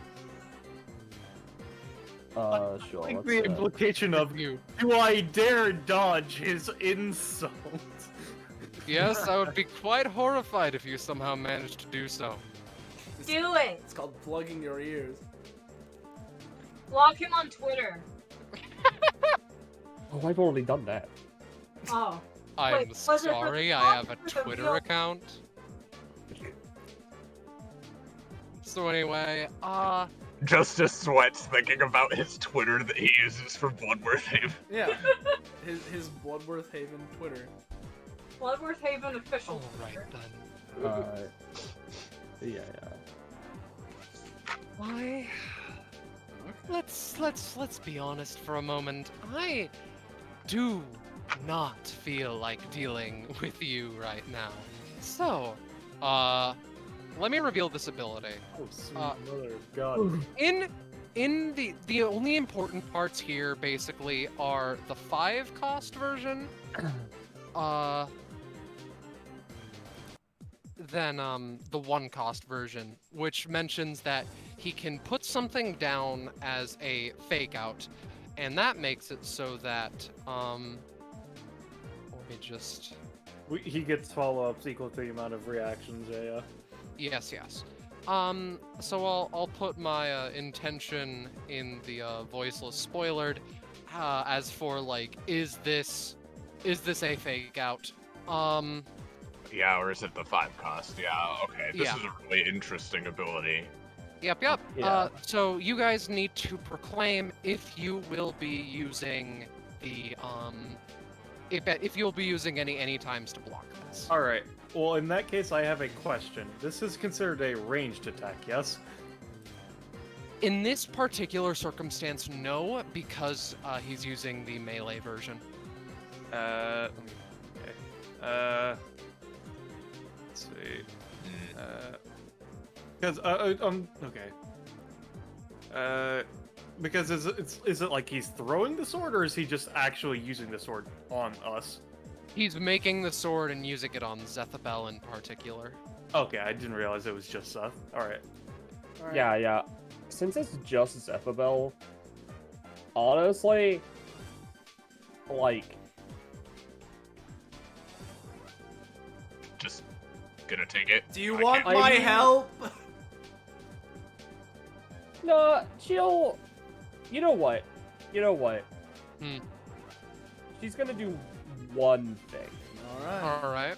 Sure. Like let's, the implication of You. do I dare dodge his insult? Yes, I would be quite horrified if you somehow managed to do so. Do it! It's called plugging your ears. Block him on Twitter. Oh, I've already done that. Oh. I'm Wait, was it for the sorry, I top have a or the Twitter real- account. So anyway, Justice sweats thinking about his Twitter that he uses for Bloodworth Haven. Yeah. His Bloodworth Haven Twitter. Bloodworth Haven official. All right Twitter. then. Yeah. Why? Let's be honest for a moment. I do not feel like dealing with you right now. So, let me reveal this ability. Oh, sweet mother of God. In the only important parts here basically are the 5 cost version, then the 1 cost version, which mentions that he can put something down as a fake out, and that makes it so that let me just He gets follow-ups equal to the amount of reactions, yeah. yes. So I'll put my intention in the voiceless spoilered. As for like, is this a fake out? Yeah, or is it the 5 cost? Yeah, okay. This Yeah. is a really interesting ability. Yep. Yeah. So you guys need to proclaim if you will be using the if you'll be using any times to block this. All right. Well, in that case, I have a question. This is considered a ranged attack, yes? In this particular circumstance, no, because he's using the melee version. Okay. Let's see. Because okay. Because is it like he's throwing the sword, or is he just actually using the sword on us? He's making the sword and using it on Zethabel in particular. Okay, I didn't realize it was just Seth. All right. Yeah. Since it's just Zethabel, honestly, like, Just gonna take it. Do you I want can't- my mean- help? no, she'll. You know what? Hmm. She's gonna do one thing. Alright. All right.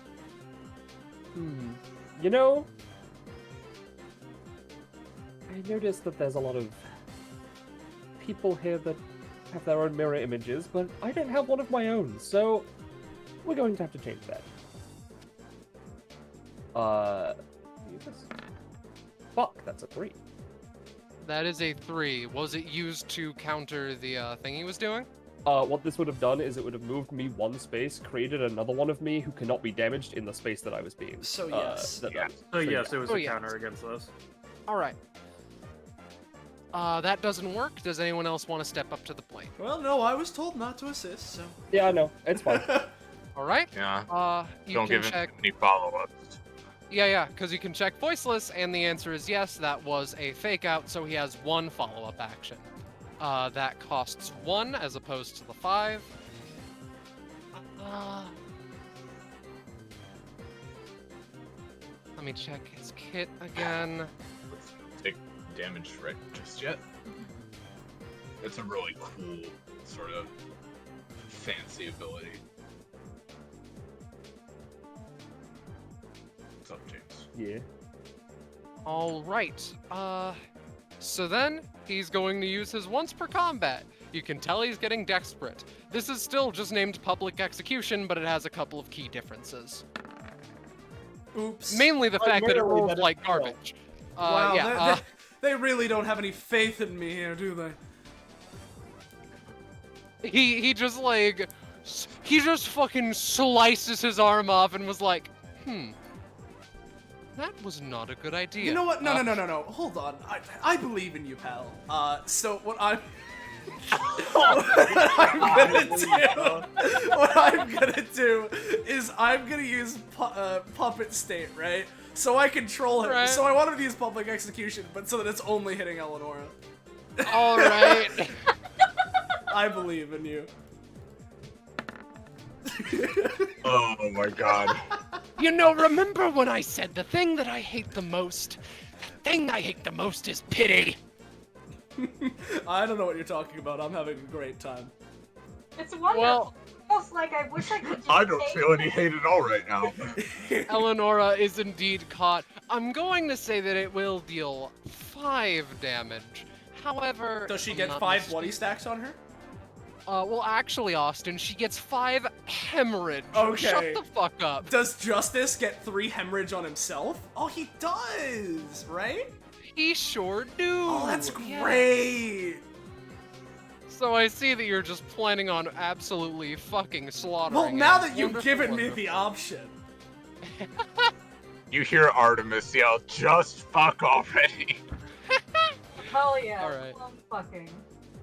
You know, I noticed that there's a lot of people here that have their own mirror images, but I don't have one of my own, so we're going to have to change that. Fuck, that's a 3. That is a 3. Was it used to counter the thing he was doing? What this would have done is it would have moved me one space, created another one of me who cannot be damaged in the space that I was being. So yes. Yeah. So yes, yeah. it was Oh, a yes. counter against us. All right. That doesn't work. Does anyone else want to step up to the plate? Well, no, I was told not to assist, so. Yeah, I know. It's fine. All right. Yeah. You Don't can give check. him any follow-ups. Yeah, because you can check voiceless, and the answer is yes. That was a fake out, so he has 1 follow-up action. That costs 1 as opposed to the 5. Let me check his kit again. Let's not take damage right just yet. It's a really cool, sort of fancy ability. What's up, James? Yeah. All right. So then he's going to use his once per combat. You can tell he's getting desperate. This is still just named public execution, but it has a couple of key differences. Oops. Mainly the fact that it Primarily rolls that it like failed. garbage. Wow, Yeah. they really don't have any faith in me here, do they? He just like he just fucking slices his arm off and was like, that was not a good idea. You know what? No. Hold on. I believe in you, pal. So what I'm what I'm gonna do is I'm gonna use puppet state, right? So I control him. Right. So I wanted to use public execution, but so that it's only hitting Eleonora. All right. I believe in you. Oh my god. You know, remember when I said the thing that I hate the most? The thing I hate the most is pity. I don't know what you're talking about. I'm having a great time. It's wonderful. Well, Almost like I wish I could just I don't take feel any hate at all right now. Eleonora is indeed caught. I'm going to say that it will deal 5 damage. However, Does she I'm get not 5 mis- bloody stacks on her? Well, actually, Austin, she gets 5 hemorrhage. Okay. Shut the fuck up. Does Justice get 3 hemorrhage on himself? Oh, he does, right? He sure do. Oh, that's Yeah. great. So I see that you're just planning on absolutely fucking slaughtering Well, now him. that you've Wonderful, given me wonderful. the option. You hear Artemis yell, "Just fuck already!" Hell yeah. Alright. Love fucking.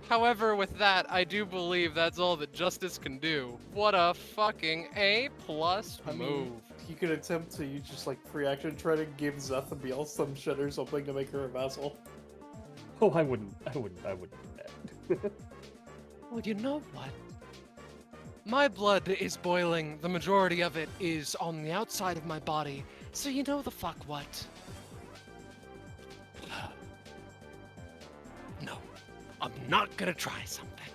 However, with that, I do believe that's all that Justice can do. What a fucking A+ I move. mean, you could attempt to use just like free action, try to give Zethabiel some shit or something to make her a vassal. Oh, I wouldn't do that. Well, you know what? My blood is boiling. The majority of it is on the outside of my body. So you know the fuck what? No, I'm not gonna try something.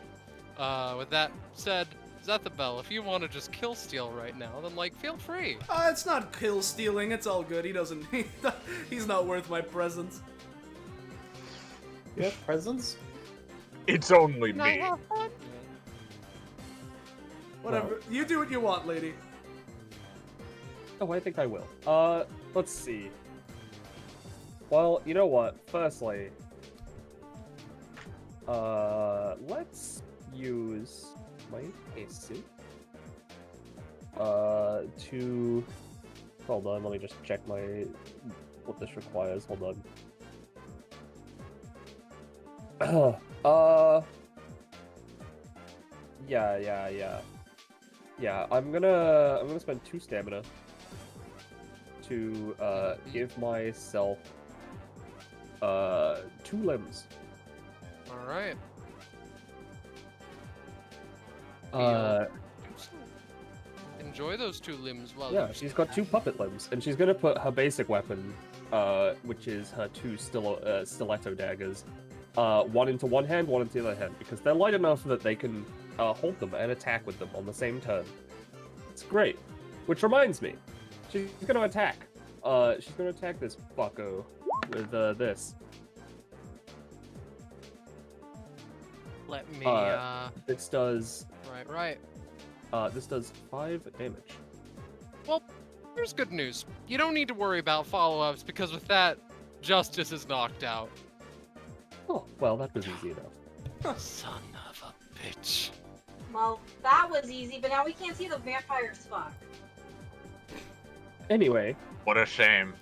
With that said, Zethabel, if you want to just kill Steel right now, then like feel free. It's not kill stealing. It's all good. He doesn't. He's not worth my presence. Yeah, presents? It's only Can I me. have fun? Whatever. You do what you want, lady. Oh, I think I will. Let's see. Well, you know what? Firstly, let's use my ensue. To... Hold on, let me just check what this requires. Hold on. Yeah, I'm gonna spend 2 stamina to give myself 2 limbs. All right. Enjoy those 2 limbs while Yeah, you she's got 2 puppet limbs, and she's gonna put her basic weapon, which is her 2 stiletto daggers, one into one hand, one into the other hand, because they're light enough that they can hold them and attack with them on the same turn. It's great. Which reminds me, she's gonna attack. She's gonna attack this fucko with this. let me. This does. Right. This does 5 damage. Well, here's good news. You don't need to worry about follow-ups because with that, Justice is knocked out. Oh, well, that was easy enough. Son of a bitch. Well, that was easy, but now we can't see the vampires fuck. Anyway, What a shame.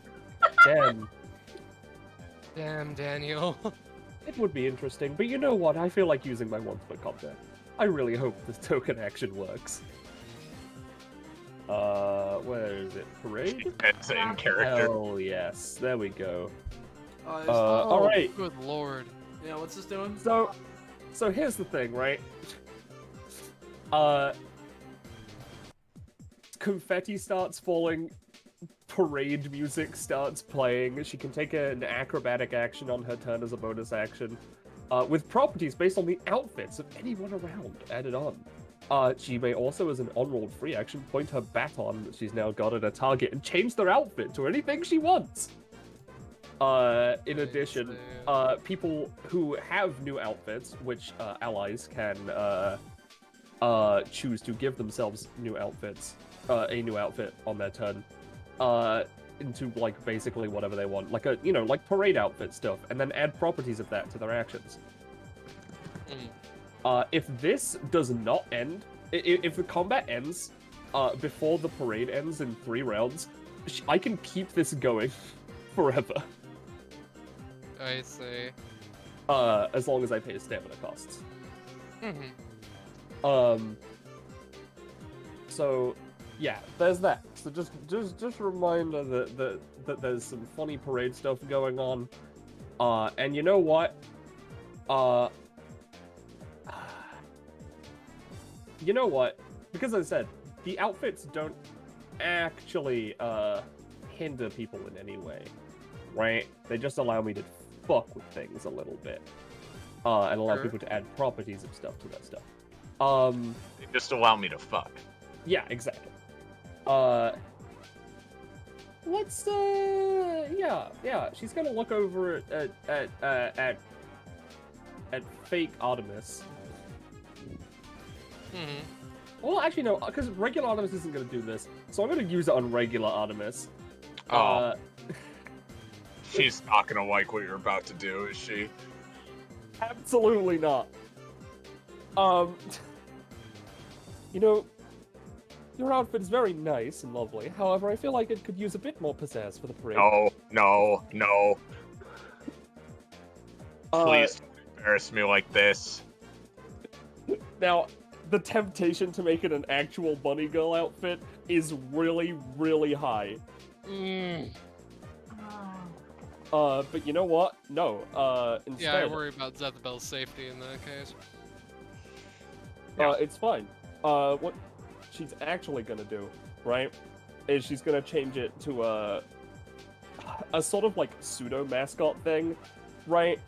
damn, Damn, Daniel. it would be interesting, but you know what? I feel like using my one-foot combat. I really hope this token action works. Where is it? Parade? It's in character. Hell yes. There we go. It's- Alright. Good lord. yeah, what's this doing? So here's the thing, right? Confetti starts falling, parade music starts playing, she can take an acrobatic action on her turn as a bonus action, with properties based on the outfits of anyone around added on. She may also, as an on-rolled free action, point her baton that she's now got at a target and change their outfit to anything she wants. In addition, people who have new outfits, which allies can choose to give themselves new outfits, a new outfit on their turn, into like basically whatever they want, like like parade outfit stuff, and then add properties of that to their actions. If this does not end, if the combat ends before the parade ends in 3 rounds, I can keep this going forever. I see. As long as I pay stamina costs. So, yeah, there's that. So just a reminder that there's some funny parade stuff going on. And you know what? You know what? Because as I said, the outfits don't actually hinder people in any way, right? They just allow me to fuck with things a little bit, and allow people to add properties of stuff to that stuff. They just allow me to fuck. Yeah, exactly. Yeah, she's gonna look over at at fake Artemis. Hmm. Well, actually, no, because regular Artemis isn't going to do this, so I'm going to use it on regular Artemis. Oh. She's not gonna like what you're about to do, is she? Absolutely not. You know, your outfit is very nice and lovely. However, I feel like it could use a bit more pizzazz for the parade. No. Please don't embarrass me like this. Now, the temptation to make it an actual bunny girl outfit is really, really high. But you know what? No. Instead, Yeah, I worry about Zethabel's safety in that case. It's fine. What she's actually gonna do, right, is she's gonna change it to a sort of like pseudo mascot thing, right?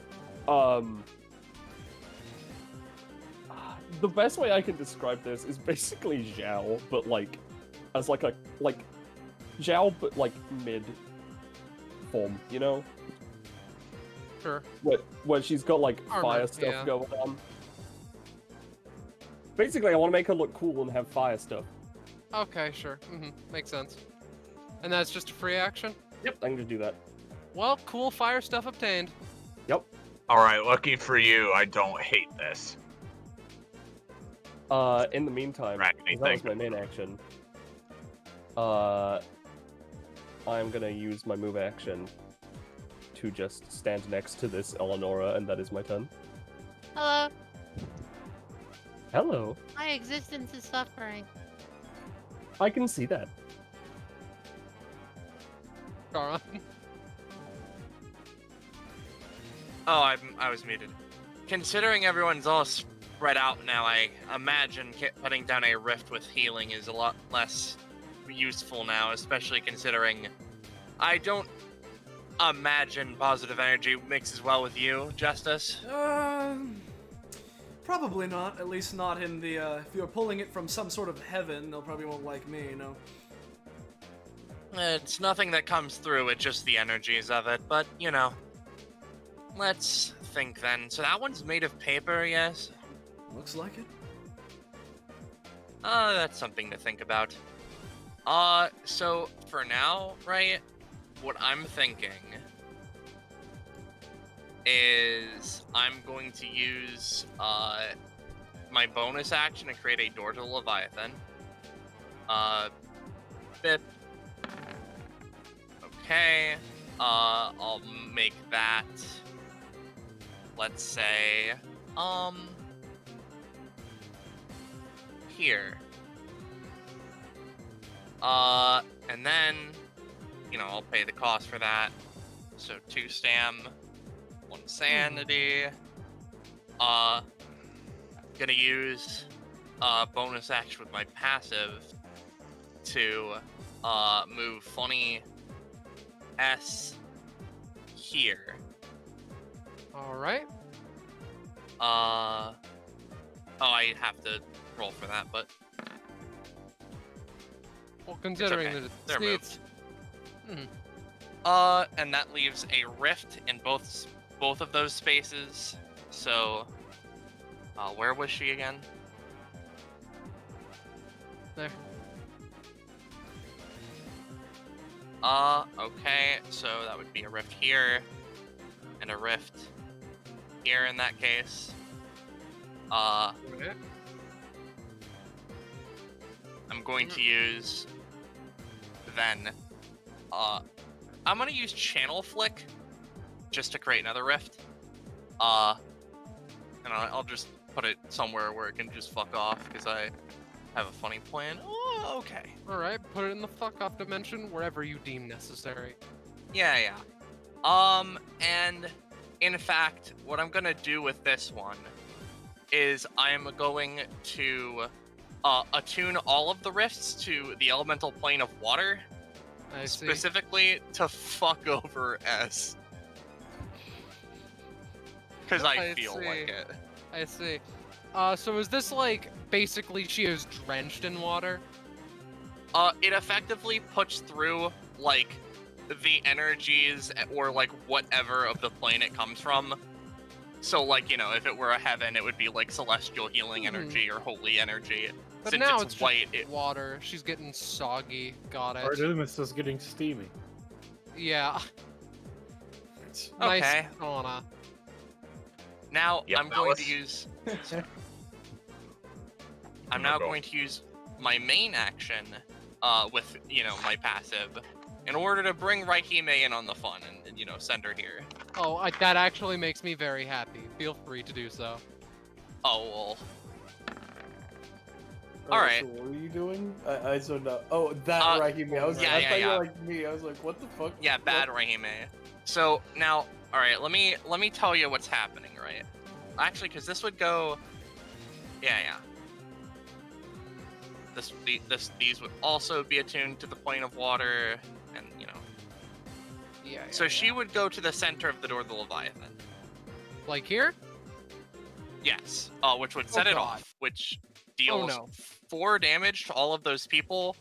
The best way I can describe this is basically Zhao, but like as like a Zhao, but like mid form, you know? Sure. Where she's got like Armor, fire stuff yeah. going on. Basically, I want to make her look cool and have fire stuff. Okay, sure. Makes sense. And that's just a free action? Yep, I'm gonna do that. Well, cool fire stuff obtained. Yep. Alright, lucky for you, I don't hate this. In the meantime, Right, 'cause that was my main action. I'm gonna use my move action to just stand next to this Eleonora, and that is my turn. Hello. Hello. My existence is suffering. I can see that. Garon. Oh, I was muted. Considering everyone's all spread out now, I imagine putting down a rift with healing is a lot less useful now, especially considering I don't imagine positive energy mixes well with you, Justice. Probably not. At least not in the, if you're pulling it from some sort of heaven, they'll probably won't like me, you know? It's nothing that comes through, it's just the energies of it, but, you know. Let's think then. So that one's made of paper, yes? Looks like it. That's something to think about. So for now, right, what I'm thinking is I'm going to use my bonus action to create a door to the Leviathan. Bip. Okay. I'll make that, let's say, here. And then, you know, I'll pay the cost for that. So 2 stam, 1 sanity. Gonna use bonus action with my passive to move funny S here. Alright. Oh, I have to roll for that, but Well, considering okay. that They're it's and that leaves a rift in both of those spaces. So, where was she again? there. Okay, so that would be a rift here, and a rift here in that case. Okay. I'm going to use, then, I'm gonna use Channel Flick, just to create another rift. And I'll just put it somewhere where it can just fuck off, because I have a funny plan. Oh, okay. Alright, put it in the fuck off dimension wherever you deem necessary. Yeah. And in fact, what I'm gonna do with this one is I'm going to attune all of the rifts to the elemental plane of water, I see. specifically to fuck over S. Because I feel see. like it. I see. So is this like basically she is drenched in water? It effectively puts through like the energies or like whatever of the plane it comes from So, like, you know, if it were a heaven, it would be like celestial healing energy or holy energy. But Since now it's it's white, just water. She's getting soggy. Got it. Artemis is getting steamy. Yeah. Okay. Nice sauna. Now Yep, I'm that going was- to use. I'm No, now go. going to use my main action, with my passive, in order to bring Raihime in on the fun and send her here. Oh, that actually makes me very happy. Feel free to do so. Oh Oh, Alright. So what are you doing? I zoned out. Oh, that Raihime. I was yeah, I yeah, thought you yeah. were like me. I was like, what the fuck? well, yeah, bad Raihime. So now, all right, let me tell you what's happening, right? Actually, because this would go, yeah. These would also be attuned to the plane of water, and Yeah. So she would go to the center of the door of the Leviathan. Like here? Yes. Which would set it God. off, which deals no. 4 damage to all of those people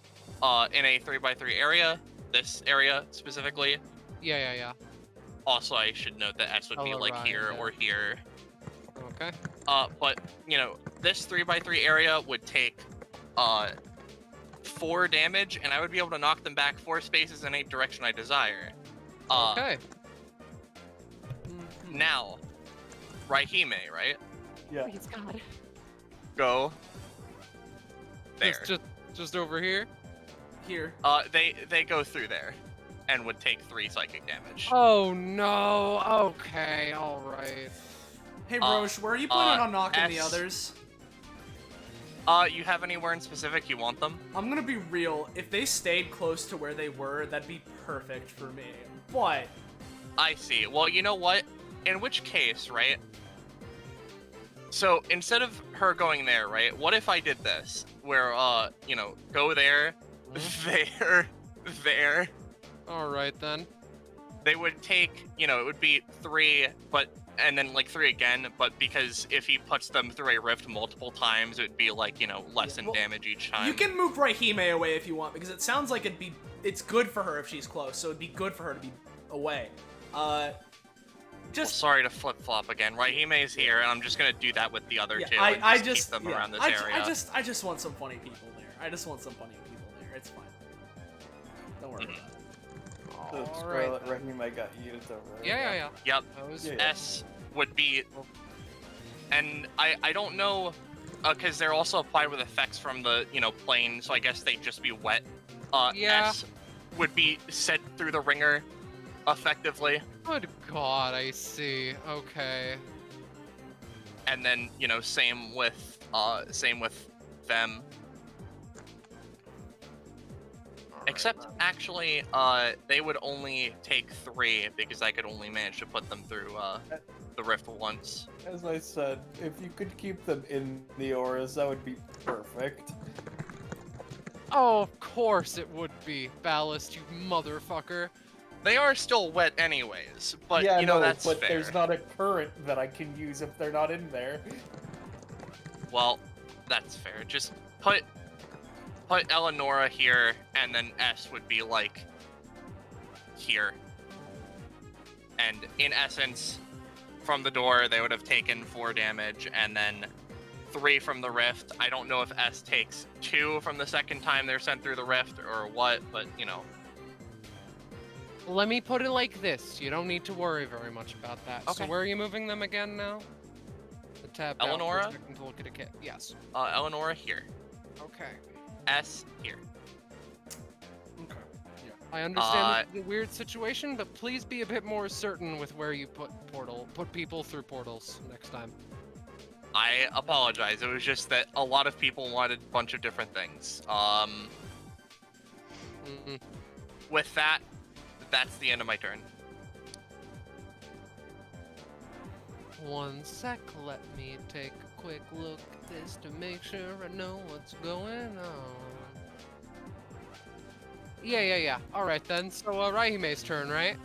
in a 3x3 area. This area specifically. Yeah. Also, I should note that S would be All like around, here yeah. or here. Okay. But this 3x3 area would take 4 damage, and I would be able to knock them back 4 spaces in any direction I desire. Okay. Now, Raihime, right? Yeah. Please, God. Go there. Just over here. Here. They go through there, and would take 3 psychic damage. Oh no. Okay. All right. Hey, Roche, where are you planning on knocking the S. others? You have anywhere in specific you want them? I'm gonna be real. If they stayed close to where they were, that'd be perfect for me. But I see. Well, you know what? In which case, right? So instead of her going there, right? What if I did this, where go there, there. All right then. They would take, it would be 3, and then like 3 again, but because if he puts them through a rift multiple times, it would be like, less in well, damage each time. you can move Raihime away if you want, because it sounds like it's good for her if she's close, so it'd be good for her to be away. Well, Just sorry to flip-flop again. Raihime's here, and I'm just gonna do that with the other two. I and just keep them yeah, around this I area. just want some funny people there. I just want some funny people there. It's fine. Don't worry about it. So All spoil right. it, Raihime got used over. Yeah. Yep. That was Yeah. S would be, and I don't know, because they're also applied with effects from the plane, so I guess they'd just be wet. Yeah. S would be sent through the ringer, effectively, Good God, I see. Okay. and then same with them. Except actually, they would only take 3 because I could only manage to put them through the rift once. As I said, if you could keep them in the auras, that would be perfect. Oh, of course it would be, Ballast, you motherfucker. They are still wet anyways, but yeah, no, that's but fair. there's not a current that I can use if they're not in there. Well, that's fair. Just put Eleonora here, and then S would be like here. And in essence, from the door, they would have taken 4 damage, and then 3 from the rift. I don't know if S takes 2 from the second time they're sent through the rift or what, but Let me put it like this. You don't need to worry very much about that. So Okay. where are you moving them again now? The tab down for a Eleonora? second to look at a kit. Yes. Eleonora here. Okay. S here. Okay. I understand the weird situation, but please be a bit more certain with where you put people through portals next time. I apologize. It was just that a lot of people wanted a bunch of different things. With that, that's the end of my turn. One sec, let me take a quick look at this to make sure I know what's going on. Yeah. Alright then, so Raihime's turn, right?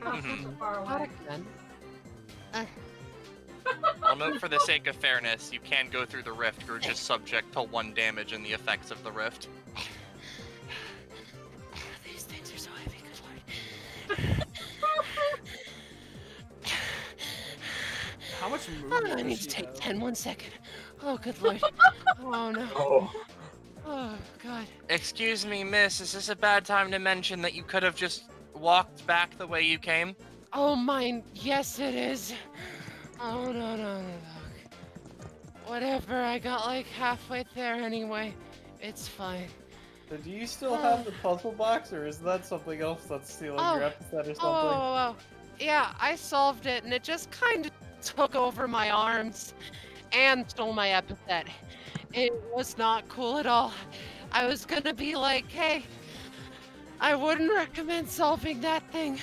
Not Mhm. super far Not away. again. I'll note for the sake of fairness, you can go through the rift. You're just subject to 1 damage in the effects of the rift. These things are so heavy, good lord. How much Oh, movement I does need to she take have? 10, 1 second. Oh, good lord. Oh, no. Oh, Oh, God. Excuse me, miss, is this a bad time to mention that you could have just walked back the way you came? Oh, mine. Yes, it is. Oh, no, no, no, no. Whatever, I got like halfway there anyway. It's fine. So do you still have the puzzle box, or is that something else that's stealing your Oh. epithet or Oh, something? oh, oh, yeah, I solved it, and it just kind of took over my arms and stole my epithet. It was not cool at all. I was gonna be like, hey, I wouldn't recommend solving that thing.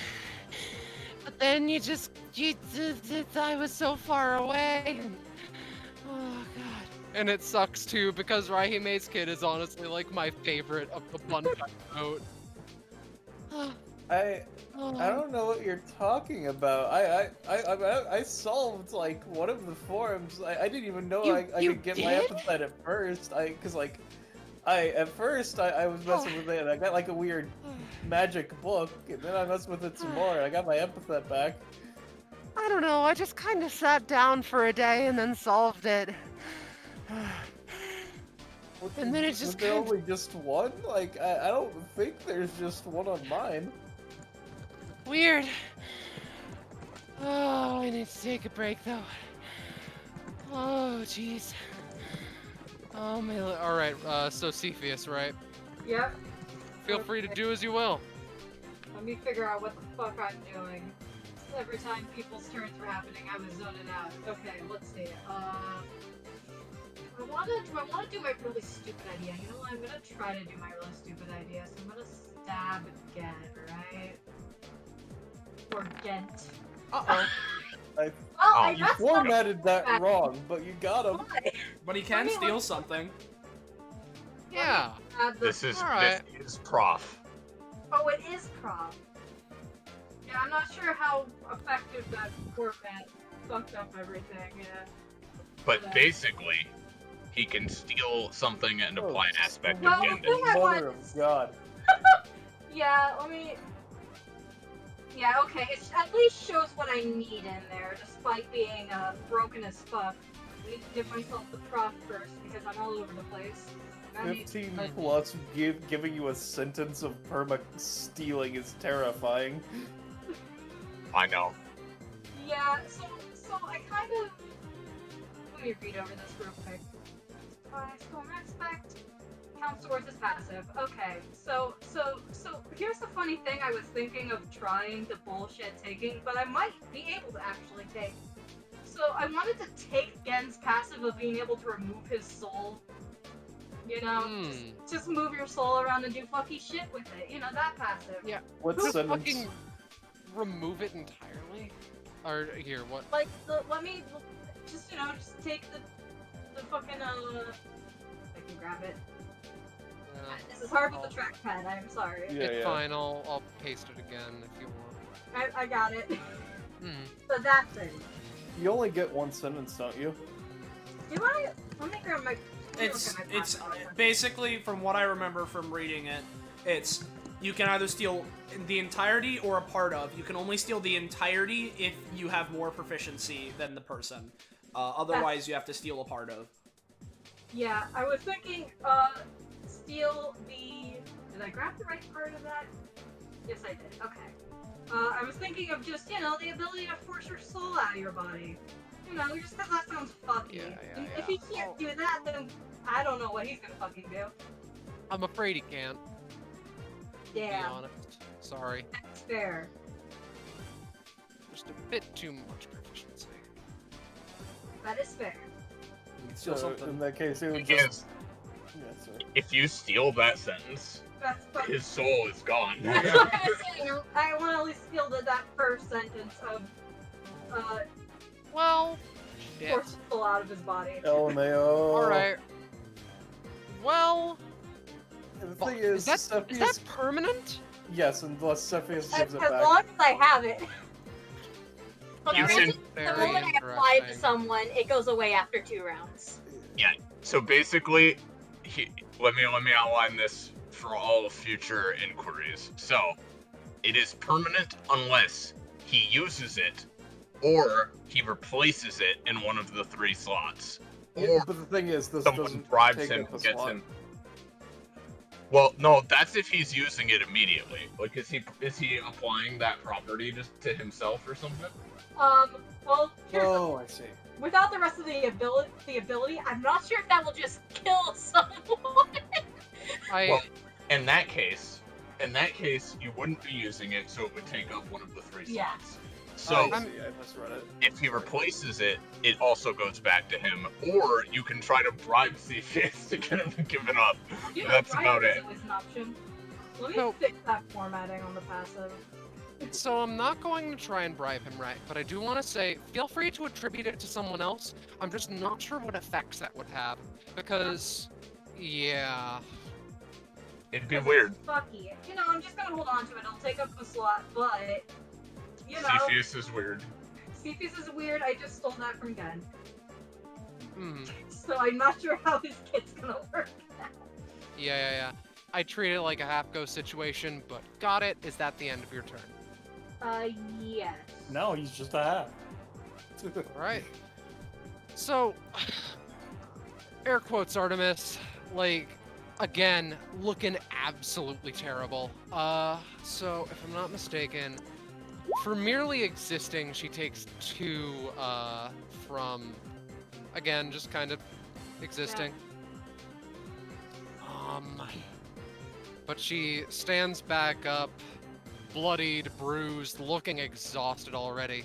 But then I was so far away. Oh, God. And it sucks, too, because Raihime's kid is honestly, like, my favorite of the bunch I wrote. I don't know what you're talking about. I solved like one of the forms. I didn't even know I You could get my did? epithet at first. Cause like at first I was messing with it and I got like a weird magic book, and then I messed with it some more and I got my epithet back. I don't know, I just kind of sat down for a day and then solved it. And then it Was just there kind of... only just one? Like I don't think there's just one on mine. Weird. Oh, I need to take a break though. Oh, jeez. Oh, my... Alright, so Cepheus, right? Yep. Feel free to do as you will. Let me figure out what the fuck I'm doing. Every time people's turns were happening, I was zoning out. Okay, let's see. Do I wanna do my really stupid idea? You know what? I'm gonna try to do my really stupid idea. So I'm gonna stab again, right? Or Gent. Uh-oh. I You messed up. formatted that wrong, but you got him. Why? But he can I mean, steal like- something. Yeah. this is Alright. this is prof. Oh, it is prop. Yeah, I'm not sure how effective that format fucked up everything. Yeah. But basically, he can steal something and apply an aspect Well, of the gender. thing I Mother want- of God. Yeah, let me. Yeah, okay. It at least shows what I need in there, despite being broken as fuck. I need to give myself the prof first because I'm all over the place. I need- 15 plus giving you a sentence of perma stealing is terrifying. I know. Yeah, so I kind of. Let me read over this real quick. Storm expect. Counts towards his passive. Okay, so here's the funny thing I was thinking of trying to bullshit taking, but I might be able to actually take. So I wanted to take Gen's passive of being able to remove his soul. You know, just move your soul around and do fucky shit with it. You know, that passive. Yeah. What Just sentence? fucking remove it entirely? Or here, what? Like, let me just take the fucking I can grab it. This is hard with the trackpad. I'm sorry. Yeah, It's yeah. fine. I'll paste it again if you want. I got it. Hmm. So that thing. You only get one sentence, don't you? Do I? Let me grab my. It's look at my pocket. basically, from what I remember from reading it, it's you can either steal the entirety or a part of. You can only steal the entirety if you have more proficiency than the person. Otherwise, you have to steal a part of. Yeah, I was thinking, steal the. Did I grab the right part of that? Yes, I did. Okay. I was thinking of just, the ability to force your soul out of your body. Just because that sounds fucky. Yeah, And yeah. if he can't do that, then I don't know what he's gonna fucking do. I'm afraid he can't, to be Yeah, honest. Sorry. that's fair. Just a bit too much proficiency. That is fair. You can steal So something. in that case, it would Thing just. is, Yeah, sorry. if you steal that sentence, That's fucking. his soul is gone. That's what I'm saying. I want to at least steal that first sentence of, Well, shit. force the soul out of his body. LMAO. Alright. Well, The thing is that Cepheus. permanent? Yes, unless Cepheus gives As it back. long as I have it. The You moment, can- the Very moment I apply to interesting. someone, it goes away after 2 rounds. So basically, let me outline this for all future inquiries. So, it is permanent unless he uses it or he replaces it in one of the 3 slots. Yeah, Or but the thing is, this someone doesn't bribes take him up a and gets slot. him. Well, no, that's if he's using it immediately. Like, is he applying that property just to himself or something? Well, here's Oh, I see. without the rest of the ability, I'm not sure if that will just kill someone. Well, in that case, you wouldn't be using it, so it would take up one of the 3 Yeah. slots. So, I see, I misread it. if he replaces it, it also goes back to him. Or you can try to bribe Cepheus to get him to give it up. You know, That's Brian about is it. always an option. Let me No. fix that formatting on the passive. So I'm not going to try and bribe him, right? But I do want to say, feel free to attribute it to someone else. I'm just not sure what effects that would have. Because, yeah. It'd be weird. Fucky. You know, I'm just gonna hold on to it. It'll take up a slot, but you know, Cepheus is weird. Cepheus is weird. I just stole that from Gen, Hmm. so I'm not sure how his kit's gonna work. Yeah. I treat it like a half-go situation, but got it. Is that the end of your turn? Yes. No, he's just a hat. Alright. So, air quotes, Artemis. Like, again, looking absolutely terrible. So, if I'm not mistaken, for merely existing, she takes 2, from, again, just kind of existing. But she stands back up, bloodied, bruised, looking exhausted already.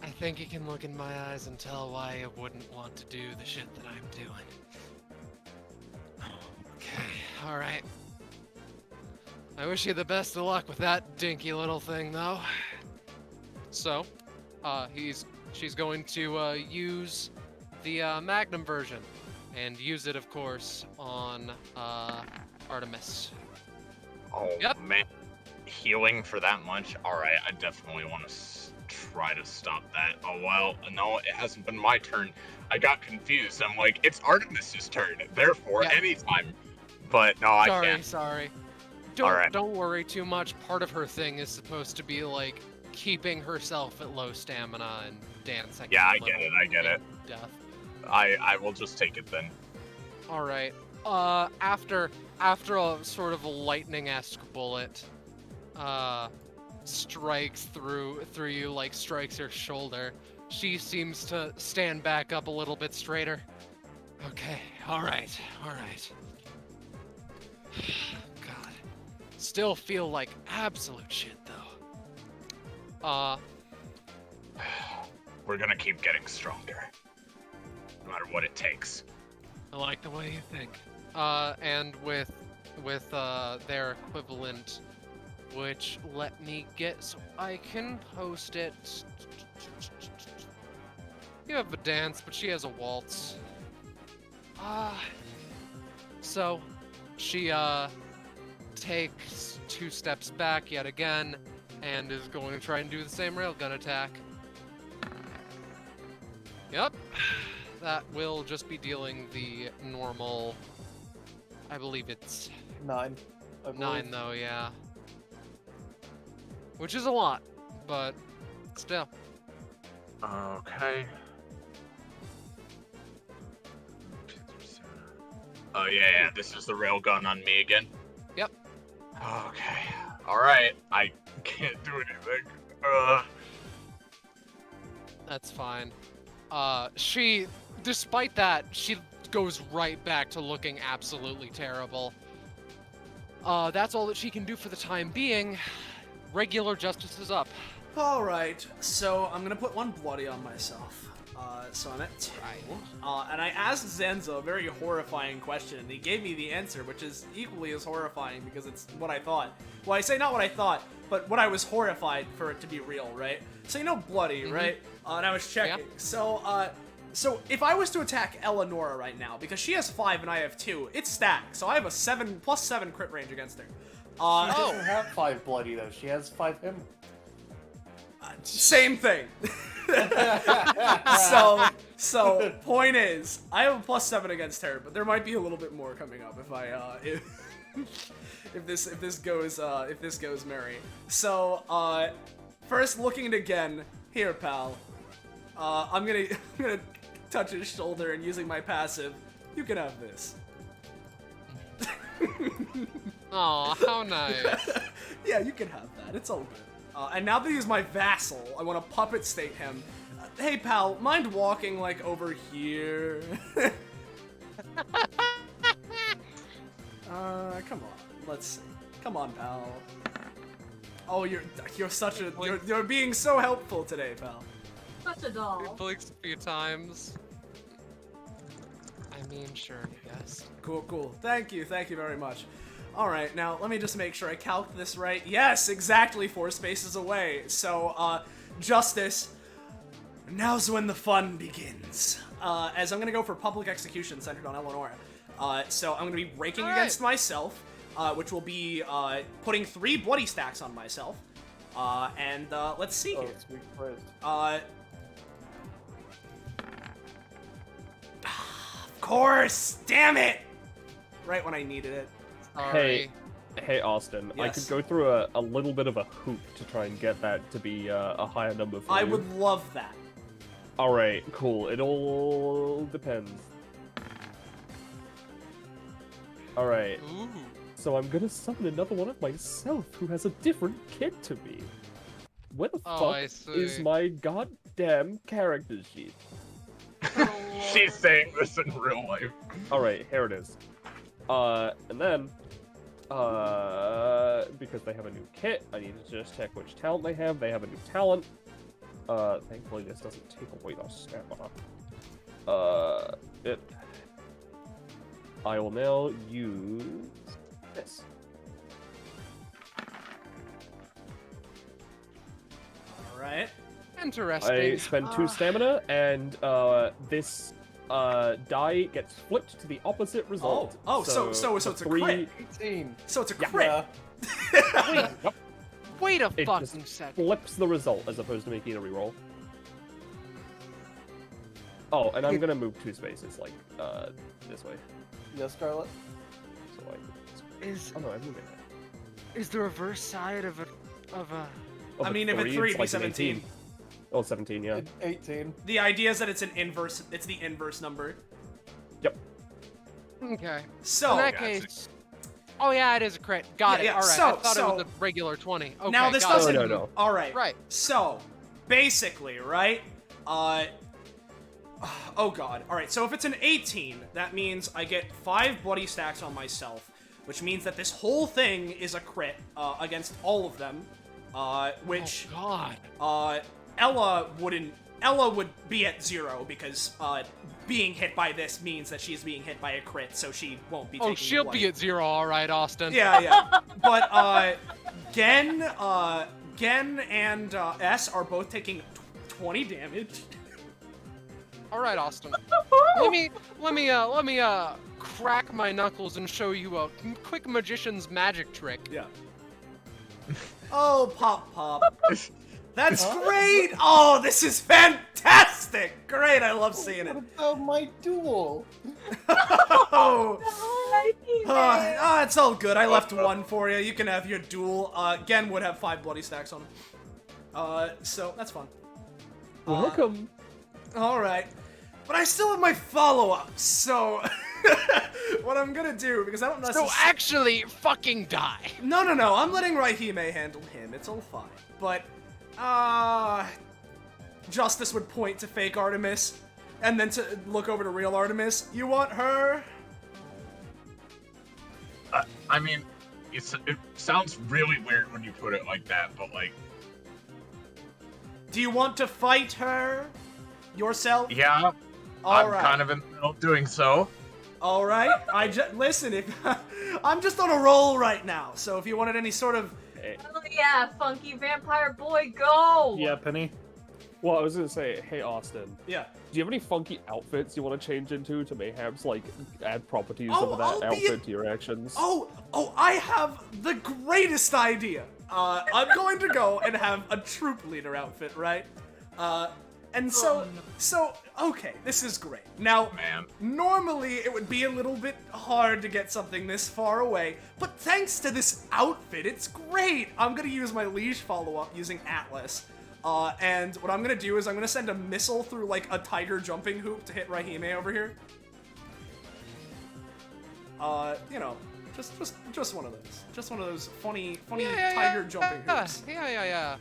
I think you can look in my eyes and tell why I wouldn't want to do the shit that I'm doing. Okay, alright. I wish you the best of luck with that dinky little thing, though. So, she's going to use the Magnum version, and use it, of course, on Artemis. Oh, Yep. man. Healing for that much? Alright, I definitely want to try to stop that. Oh, well, no, it hasn't been my turn. I got confused. I'm like, it's Artemis's turn, therefore, Yeah. anytime. But, no, I can't. Sorry. Alright. Don't worry too much. Part of her thing is supposed to be, like, keeping herself at low stamina and dancing. Yeah, a I get little it, I get in it. Death. I will just take it then. Alright. After a sort of a lightning-esque bullet, strikes through you, like strikes her shoulder, she seems to stand back up a little bit straighter. Okay, alright. God. Still feel like absolute shit, though. We're gonna keep getting stronger. No matter what it takes. I like the way you think. And with their equivalent, which let me get so I can post it. You have a dance, but she has a waltz. So she takes 2 steps back yet again, and is going to try and do the same railgun attack. Yep. That will just be dealing the normal, I believe it's 9. I believe. 9 though, yeah. Which is a lot, but still. Okay. Oh yeah, this is the railgun on me again. Yep. Okay. Alright, I can't do anything. That's fine. Despite that, she goes right back to looking absolutely terrible. That's all that she can do for the time being. Regular justice is up. Alright, so I'm gonna put 1 bloody on myself. So I'm at 2. And I asked Zenzo a very horrifying question, and he gave me the answer, which is equally as horrifying because it's what I thought. Well, I say not what I thought, but what I was horrified for it to be real, right? So you know bloody, right? And I was checking. Yeah. So if I was to attack Eleonora right now, because she has 5 and I have 2, it's stacked. So I have a +7 crit range against her. She doesn't have 5 bloody though. She has 5 him. Same thing. so point is, I have a +7 against her, but there might be a little bit more coming up if I if this goes merry. So first looking at it again, Here, pal. I'm gonna I'm gonna touch his shoulder and using my passive, you can have this. Aw, how nice. Yeah, you can have that. It's all good. And now that he's my vassal, I want to puppet state him. Hey, pal, mind walking, like, over here? Come on. Let's see. Come on, pal. Oh, you're such a... You're being so helpful today, pal. Such a He doll. blinks a few times. I mean, sure, I guess. Cool. Thank you very much. Alright, now let me just make sure I calc this right. Yes, exactly 4 spaces away. So, Justice, now's when the fun begins. As I'm gonna go for public execution centered on Eleonora. So I'm gonna be raking against myself, which will be, putting 3 bloody stacks on myself. And, let's see Oh, here. sweet Christ. Of course! Damn it! Right when I needed it. Sorry. Hey, Austin, I Yes. could go through a little bit of a hoop to try and get that to be a higher number for I you. would love that. Alright, cool. It all depends. Alright, Ooh. so I'm gonna summon another one of myself who has a different kit to me. Where the Oh, I fuck is see. my goddamn character sheet? She's saying this in real life. Alright, here it is. And then, because they have a new kit, I need to just check which talent they have. They have a new talent. Thankfully this doesn't take away their stamina. I will now use this. Alright. Interesting. I spend 2 stamina, and this die gets flipped to the opposite result. So it's a crit. 18. So it's a Yeah. crit. Yep. Wait a It fucking just second. flips the result as opposed to making a reroll. Oh, and I'm gonna move 2 spaces, like, this way. Yes, Scarlet? So, like, Is oh no, I'm moving it. is the reverse side of a Oh, I but mean, if it's 3, it's it'd be like an 17. 18. Oh, 17, yeah. 18. The idea is that it's an inverse. It's the inverse number. Yep. Okay. So In that Gotcha. case. Oh yeah, it is a crit. Got Yeah, it. yeah, All right. so- I thought so- it was a regular 20. Okay. now this got doesn't. it. No. All right. Right. So basically, right? Oh god. All right. So if it's an 18, that means I get 5 bloody stacks on myself, which means that this whole thing is a crit against all of them. Which Oh God. Ella would be at 0 because being hit by this means that she's being hit by a crit, so she won't be taking Oh, she'll be at 0. All right, Austin. Yeah. But Gen and S are both taking 20 damage. All right, Austin. let me crack my knuckles and show you a quick magician's magic trick. Yeah. Oh, pop. That's great! Oh, this is fantastic! Great, I love seeing it. What about my duel? Oh, Oh, it's all good. I left 1 for you. You can have your duel. Gen would have 5 bloody stacks on him. So that's fun. Welcome. Alright. But I still have my follow-up, so... what I'm gonna do, because I don't So necessarily... actually, fucking die. No, I'm letting Raihime handle him. It's all fine. But, Justice would point to fake Artemis, and then to look over to real Artemis. You want her? I mean, it sounds really weird when you put it like that, but like, Do you want to fight her? Yourself? yeah, All I'm right. kind of in the middle of doing so. All right. Listen. If I'm just on a roll right now, so if you wanted any sort of oh yeah, funky vampire boy, go! Yeah, Penny. Well, I was gonna say, hey, Austin. yeah. Do you have any funky outfits you want to change into to mayhaps, like, add properties Oh, of that I'll be outfit to your actions? Oh, I have the greatest idea. I'm going to go and have a troop leader outfit, right? Okay, this is great. Now, Man. normally it would be a little bit hard to get something this far away, but thanks to this outfit, it's great. I'm gonna use my liege follow-up using Atlas. And what I'm gonna do is I'm gonna send a missile through like a tiger jumping hoop to hit Rahime over here. You know, just one of those. Just one of those funny tiger jumping hoops. Yeah.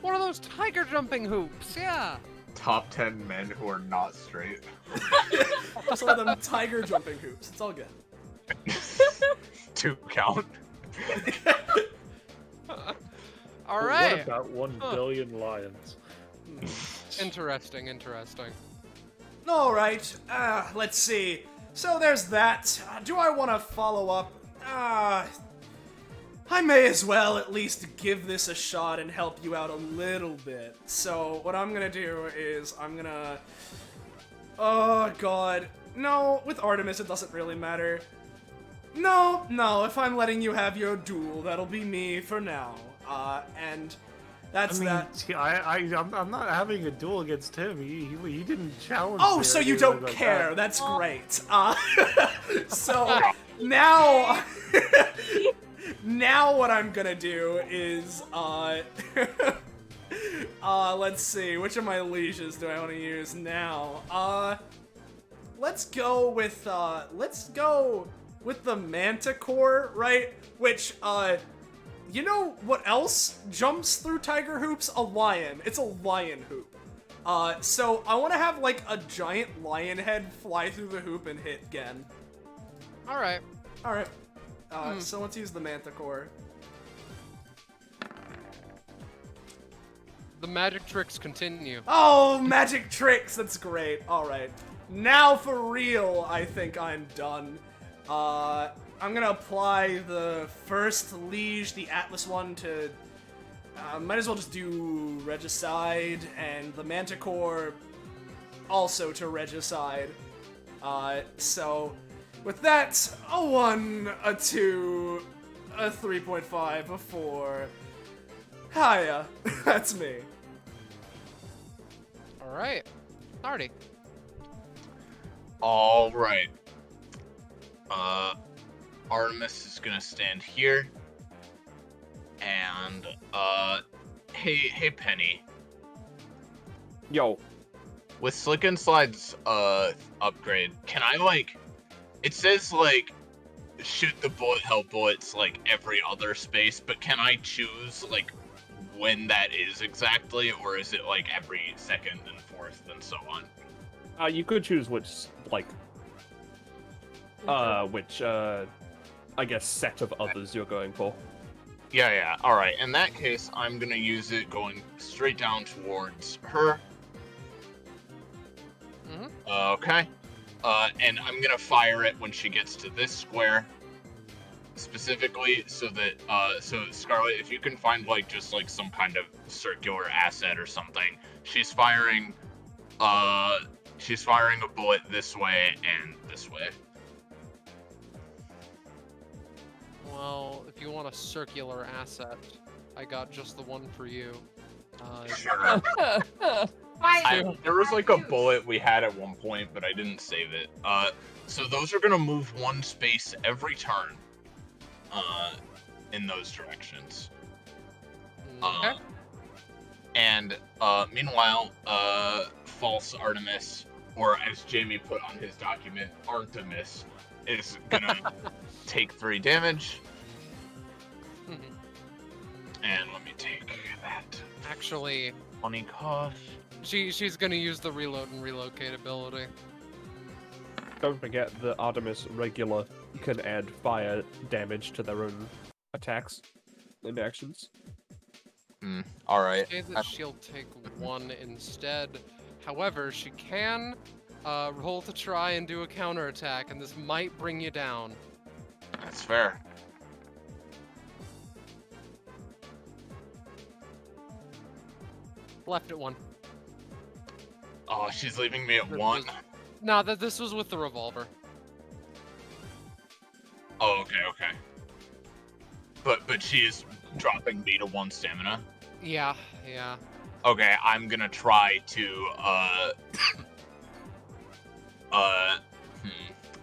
One of those tiger jumping hoops, yeah. Top 10 men who are not straight. Just one of them tiger jumping hoops. It's all good. 2 count. All But right. What about 1 billion lions? Interesting. All right. Let's see. So there's that. Do I want to follow up? I may as well at least give this a shot and help you out a little bit. So what I'm gonna do is I'm gonna... Oh, God. No, with Artemis it doesn't really matter. No, if I'm letting you have your duel, that'll be me for now. And that's that. I'm not having a duel against him. He didn't challenge Oh, me so or you anything don't like care. that. That's great. So now... Now what I'm gonna do is, let's see, which of my leashes do I want to use now? Let's go with the Manticore, right? Which, you know what else jumps through tiger hoops? A lion. It's a lion hoop. So I want to have, like, a giant lion head fly through the hoop and hit Gen. Alright. So let's use the Manticore. The magic tricks continue. Oh, magic tricks! That's great. Alright. Now for real, I think I'm done. I'm gonna apply the first liege, the Atlas one, to... might as well just do Regicide, and the Manticore also to Regicide. So... With that, a 1, a 2, a 3.5, a 4. Hiya. That's me. Alright. Artie. Alright. Artemis is gonna stand here. And, hey Penny. Yo. With Slick and Slide's, upgrade, can I, like... It says, like, shoot the bullet hell bullets, like, every other space, but can I choose, like, when that is exactly, or is it, like, every second and fourth and so on? You could choose which, like, I guess set of others you're going for. Yeah, alright. In that case, I'm gonna use it going straight down towards her. Okay. And I'm gonna fire it when she gets to this square, specifically so that, so Scarlet, if you can find, like, just, like, some kind of circular asset or something, she's firing a bullet this way and this way. Well, if you want a circular asset, I got just the one for you. Sure. There was like a bullet we had at one point, but I didn't save it. So those are gonna move 1 space every turn, in those directions. Okay. And meanwhile, false Artemis, or as Jamie put on his document, Artemis, is gonna take 3 damage. And let me take that. Actually, 20 cost. she's gonna use the reload and relocate ability. Don't forget that Artemis regular can add fire damage to their own attacks and actions. Alright. Say that she'll take 1 instead. However, she can roll to try and do a counterattack, and this might bring you down. That's fair. Left at 1. Oh, she's leaving me at 1? No, this was with the revolver. Oh, okay. But she is dropping me to 1 stamina? Yeah. Okay, I'm gonna try to,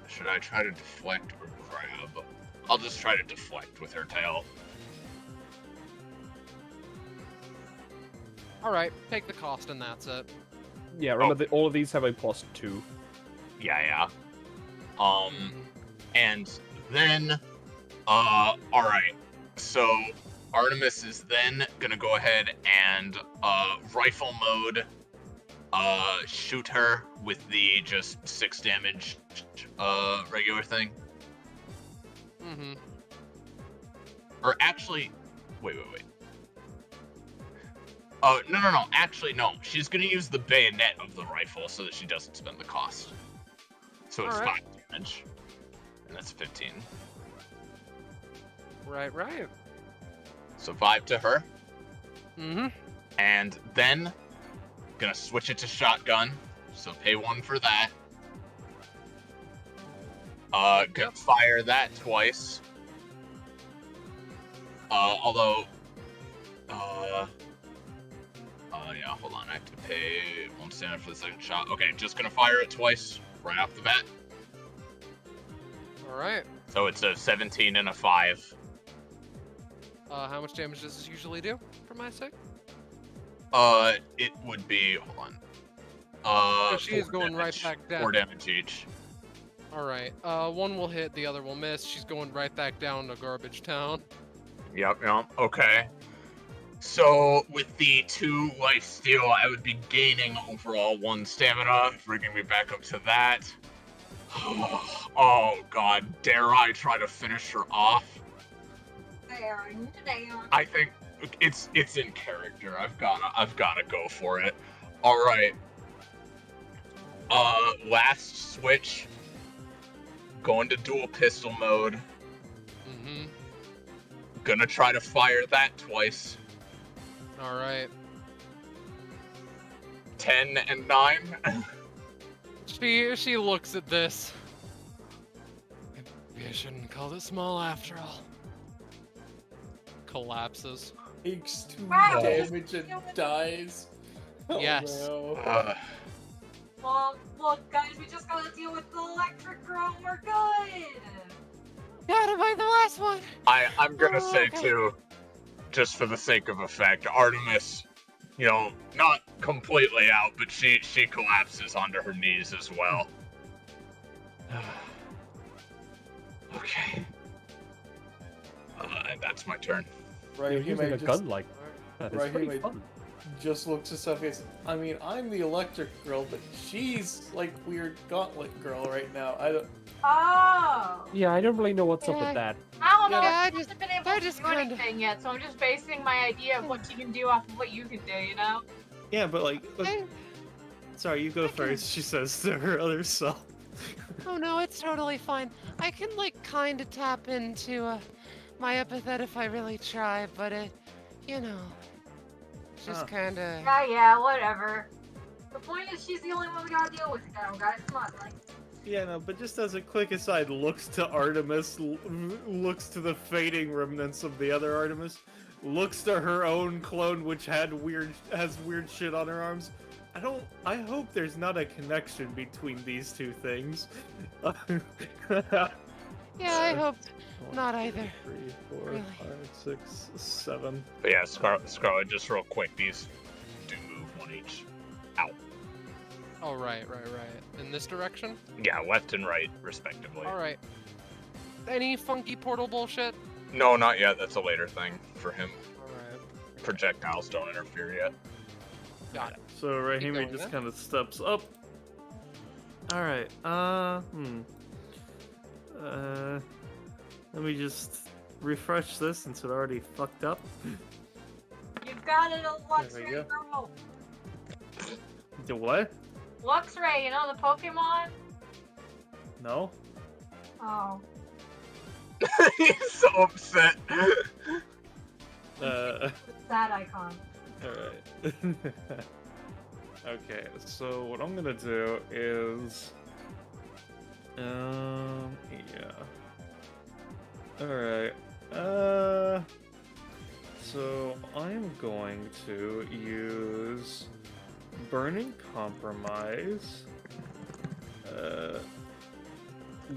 should I try to deflect or grab? I'll just try to deflect with her tail. All right, take the cost and that's it. Yeah, remember that all of these have a +2. Yeah. And then, alright. So, Artemis is then gonna go ahead and, rifle mode, shoot her with the just 6 damage, regular thing. Mm-hmm. Or actually, wait. No. Actually, no. She's gonna use the bayonet of the rifle so that she doesn't spend the cost. So it's 5 damage. And that's 15. Right. So 5 to her. Mm-hmm. And then, gonna switch it to shotgun. So pay 1 for that. Gonna fire that twice. Although, yeah, hold on, I have to pay 1 standard for the second shot. Okay, just gonna fire it twice, right off the bat. Alright. So it's a 17 and a 5. How much damage does this usually do, for my sake? It would be, hold on. So she is going right back down. 4 damage each. Alright, one will hit, the other will miss. She's going right back down to Garbage Town. Yep, okay. So, with the 2 life steal, I would be gaining overall 1 stamina, bringing me back up to that. Oh god, dare I try to finish her off? I think it's in character. I've gotta go for it. Alright. Last switch. Going to dual pistol mode. Mm-hmm. Gonna try to fire that twice. Alright. 10 and 9. She looks at this. Maybe I shouldn't call it small after all. Collapses. Takes 2 Wow. damage and dies. Oh, Yes. no. Well, look, guys, we just gotta deal with the electric girl. We're good. Gotta buy the last one. I'm gonna Oh, say okay. too, just for the sake of effect, Artemis, not completely out, but she collapses onto her knees as well. Okay. And that's my turn. Right, You're he using may a just, gun like that. It's Right, pretty he may- fun. just looks at stuff. I mean, I'm the electric girl, but she's like weird gauntlet girl right now. I don't. Oh. Yeah, I don't really know what's up Yeah. with that. I don't know. Yeah, I I haven't just- been able I to just do kinda- anything yet, so I'm just basing my idea of what you can do off of what you can do, you know? Yeah, but like, look, I- sorry, you go first. She says to her other self. Oh no, it's totally fine. I can like kind of tap into my epithet if I really try, but it's just kind of. Yeah, whatever. The point is, she's the only one we gotta deal with now, guys. Come on, like. Yeah, no, but just as a quick aside, looks to Artemis, looks to the fading remnants of the other Artemis, looks to her own clone, which has weird shit on her arms. I hope there's not a connection between these two things. Yeah, I hope not either. 3, 4, Really. 5, 6, 7. But yeah, Scarlet, just real quick, these do move 1 each. Out. Oh, right. In this direction? Yeah, left and right, respectively. Alright. Any funky portal bullshit? No, not yet. That's a later thing for him. Alright. Projectiles don't interfere yet. Got it. So Rahimi going, just then. kind of steps up. Alright, let me just refresh this since it already fucked up. You've got it, a There we Luxray go. girl. The what? Luxray, you know the Pokemon? No? Oh. He's so upset. That icon. Alright. Okay, so what I'm gonna do is... yeah. Alright, so I'm going to use Burning Compromise,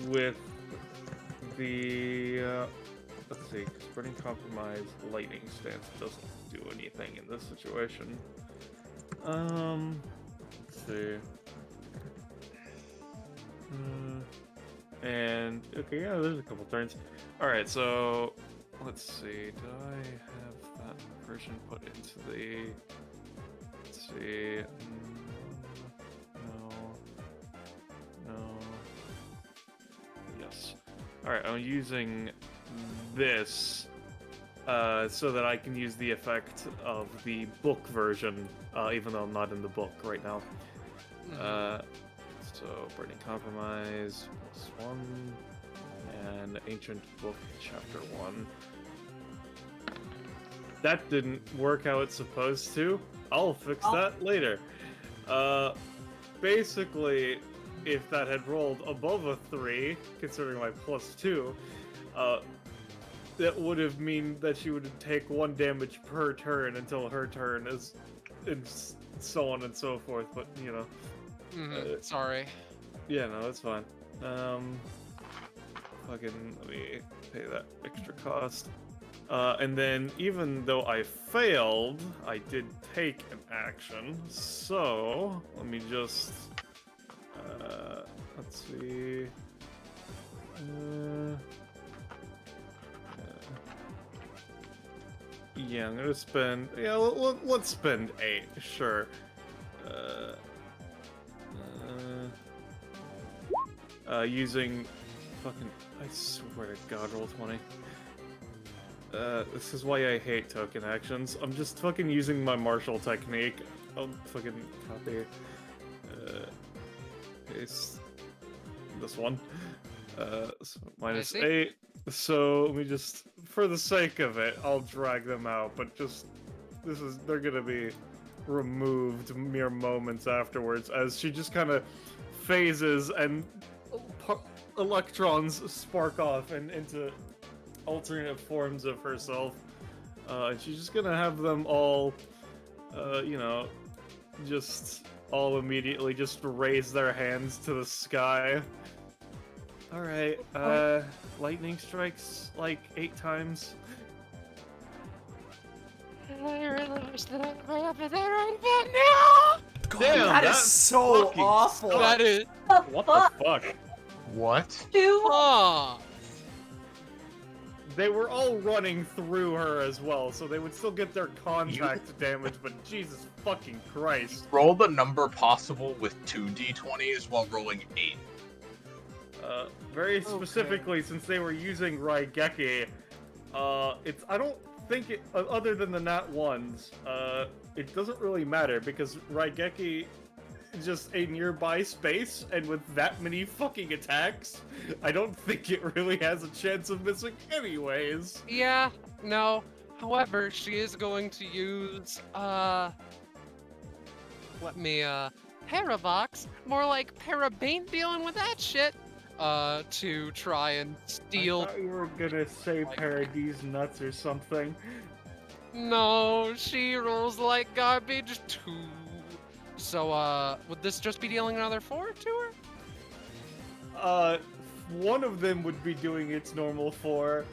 with the, let's see, 'cause Burning Compromise Lightning Stance doesn't do anything in this situation. Let's see. And okay, yeah, there's a couple turns. All right, so let's see. Did I have that version put into the? Let's see. No. No. Yes. All right, I'm using this so that I can use the effect of the book version, even though I'm not in the book right now. So, Burning Compromise, +1, and Ancient Book, Chapter 1. That didn't work how it's supposed to. I'll fix that later. Basically, if that had rolled above a 3, considering my +2, that would have mean that she would take 1 damage per turn until her turn is, and so on and so forth, but, you know. Sorry. Yeah, no, that's fine. Fucking, let me pay that extra cost. And then, even though I failed, I did take an action. So, let me just, let's see. Yeah, I'm gonna spend. Yeah, let's spend 8. Sure. Using fucking. I swear to God, roll 20. This is why I hate token actions. I'm just fucking using my martial technique. I'll fucking copy. Paste this one. So -8. So let me just, for the sake of it, I'll drag them out. But just, they're gonna be removed mere moments afterwards, as she just kind of phases and electrons spark off and into alternate forms of herself. And she's just gonna have them all, you know, just all immediately just raise their hands to the sky. Alright, lightning strikes like 8 times. I really wish that I could up with that right about now! God, Damn, that is that's so fucking awful. That is. What the fuck? What? Huh. They were all running through her as well, so they would still get their contact damage, but Jesus fucking Christ. Roll the number possible with 2 d20s while rolling 8. Very specifically, since they were using Raigeki, it's, I don't think it, other than the nat ones, it doesn't really matter, because Raigeki is just a nearby space, and with that many fucking attacks, I don't think it really has a chance of missing anyways. Yeah, no. However, she is going to use, let me, Paravox, more like Parabane dealing with that shit, to try and steal. I thought you were gonna say Paradise Nuts or something. No, she rolls like garbage too. So, would this just be dealing another 4 to her? One of them would be doing its normal 4.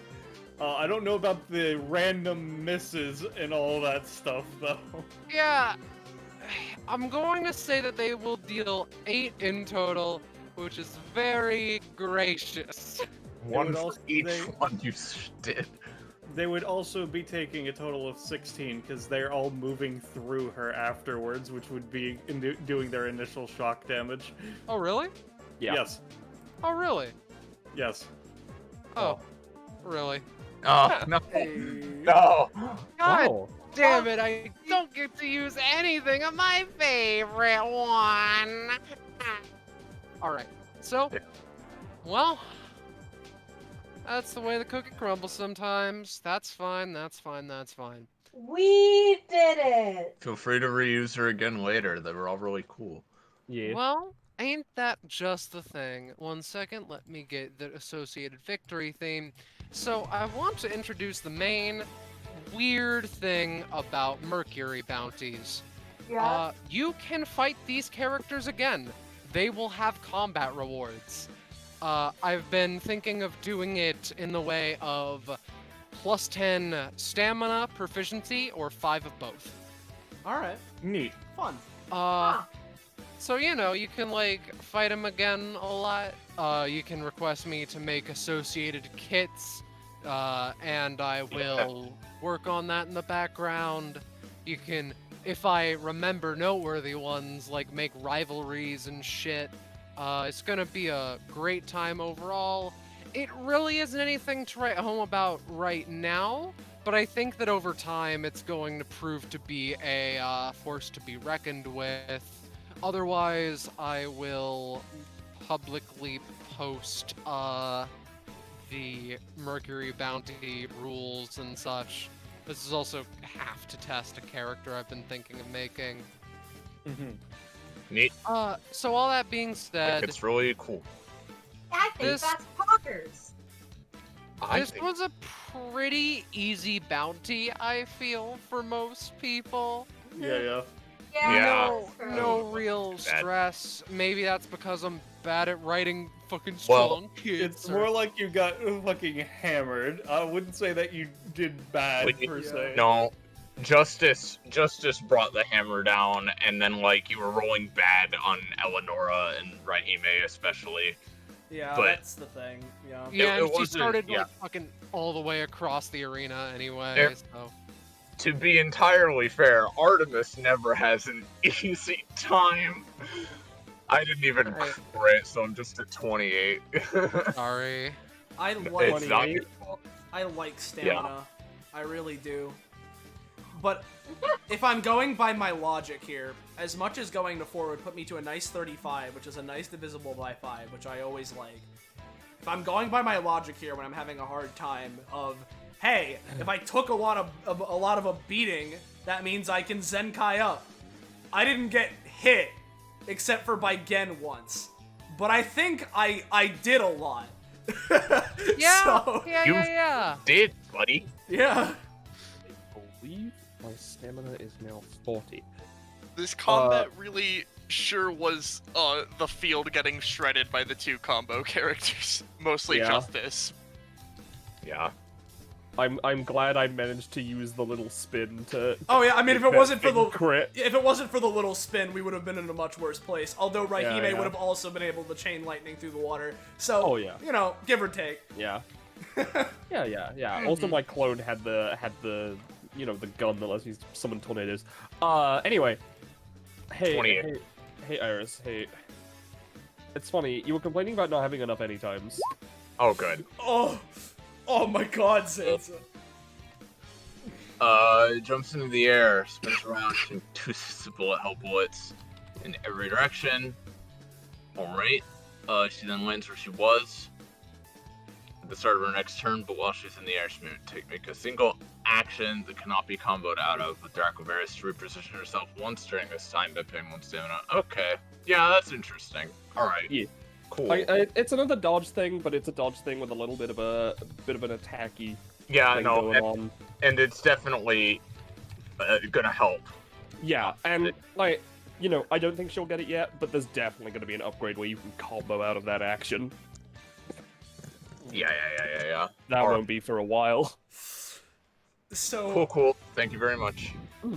I don't know about the random misses and all that stuff, though. Yeah, I'm going to say that they will deal 8 in total, which is very gracious. One for also- each they- one you did. They would also be taking a total of 16, because they're all moving through her afterwards, which would be doing their initial shock damage. Oh, really? Yeah. Yes. Oh, really? Yes. Oh, really? Oh, no. Hey. No. God Wow. damn it, I don't get to use anything of my favorite one. Alright, so, well, that's the way the cookie crumbles sometimes. That's fine, that's fine, that's fine. We did it! Feel free to reuse her again later. They were all really cool. Yeah. Well, ain't that just the thing? 1 second, let me get the associated victory theme. So, I want to introduce the main weird thing about Mercury bounties. Yeah. You can fight these characters again. They will have combat rewards. I've been thinking of doing it in the way of +10 stamina, proficiency, or 5 of both. All right, Neat. fun. So, you know, you can, like, fight him again a lot. You can request me to make associated kits, and I will work on that in the background. You can, if I remember noteworthy ones, like, make rivalries and shit. It's gonna be a great time overall. It really isn't anything to write home about right now, but I think that over time it's going to prove to be a force to be reckoned with. Otherwise, I will publicly post the Mercury bounty rules and such. This is also half to test a character I've been thinking of making. Neat. So all that being said, It's really cool. I think This- that's poggers. this was a pretty easy bounty, I feel, for most people. Yeah. Yeah. No real Bad. stress. Maybe that's because I'm bad at writing fucking Well, strong kids. It's more like you got fucking hammered. I wouldn't say that you did bad Wait, per se. No, Justice brought the hammer down, and then like you were rolling bad on Eleonora and Raime especially. Yeah, But- that's the thing. Yeah. Yeah, it and she wasn't- started yeah. like fucking all the way across the arena anyway. There- So To be entirely fair, Artemis never has an easy time. I didn't even Right. crit, so I'm just at 28. sorry. I like It's not your fault. I like stamina. I really do. But if I'm going by my logic here, as much as going to 4 would put me to a nice 35, which is a nice divisible by 5, which I always like. If I'm going by my logic here when I'm having a hard time of, hey, if I took a lot of a beating, that means I can Zenkai up. I didn't get hit except for by Gen once. But I think I did a lot. Yeah, So, yeah. Did, buddy. yeah. I believe my stamina is now 40. This combat really sure was the field getting shredded by the two combo characters. Mostly Yeah. Justice. Yeah. I'm glad I managed to use the little spin to. Oh yeah, I mean, if it wasn't for the crit. little spin, we would have been in a much worse place. Although Raihime yeah. would have also been able to chain lightning through the water. So, Oh, yeah. you know, give or take. Yeah. Yeah. Also, my clone had the the gun that lets me summon tornadoes. Anyway. Hey, 28. hey, Iris. Hey. It's funny. You were complaining about not having enough anytimes. Oh, good. Oh my God, Sansa. Jumps into the air, spins around, shooting 2 bullet hell bullets in every direction. Alright. She then lands where she was at the start of her next turn, but while she's in the air, she may make a single action that cannot be comboed out of with Dracovaris to reposition herself once during this time by paying 1 stamina. Okay. Yeah, that's interesting. Alright. Yeah. Cool. It's another dodge thing, but it's a dodge thing with a little bit of an attacky Yeah, thing no, going on. and it's definitely gonna help. Yeah, and like, I don't think she'll get it yet, but there's definitely going to be an upgrade where you can combo out of that action. Yeah. That Alright. won't be for a while. So, Cool. Thank you very much.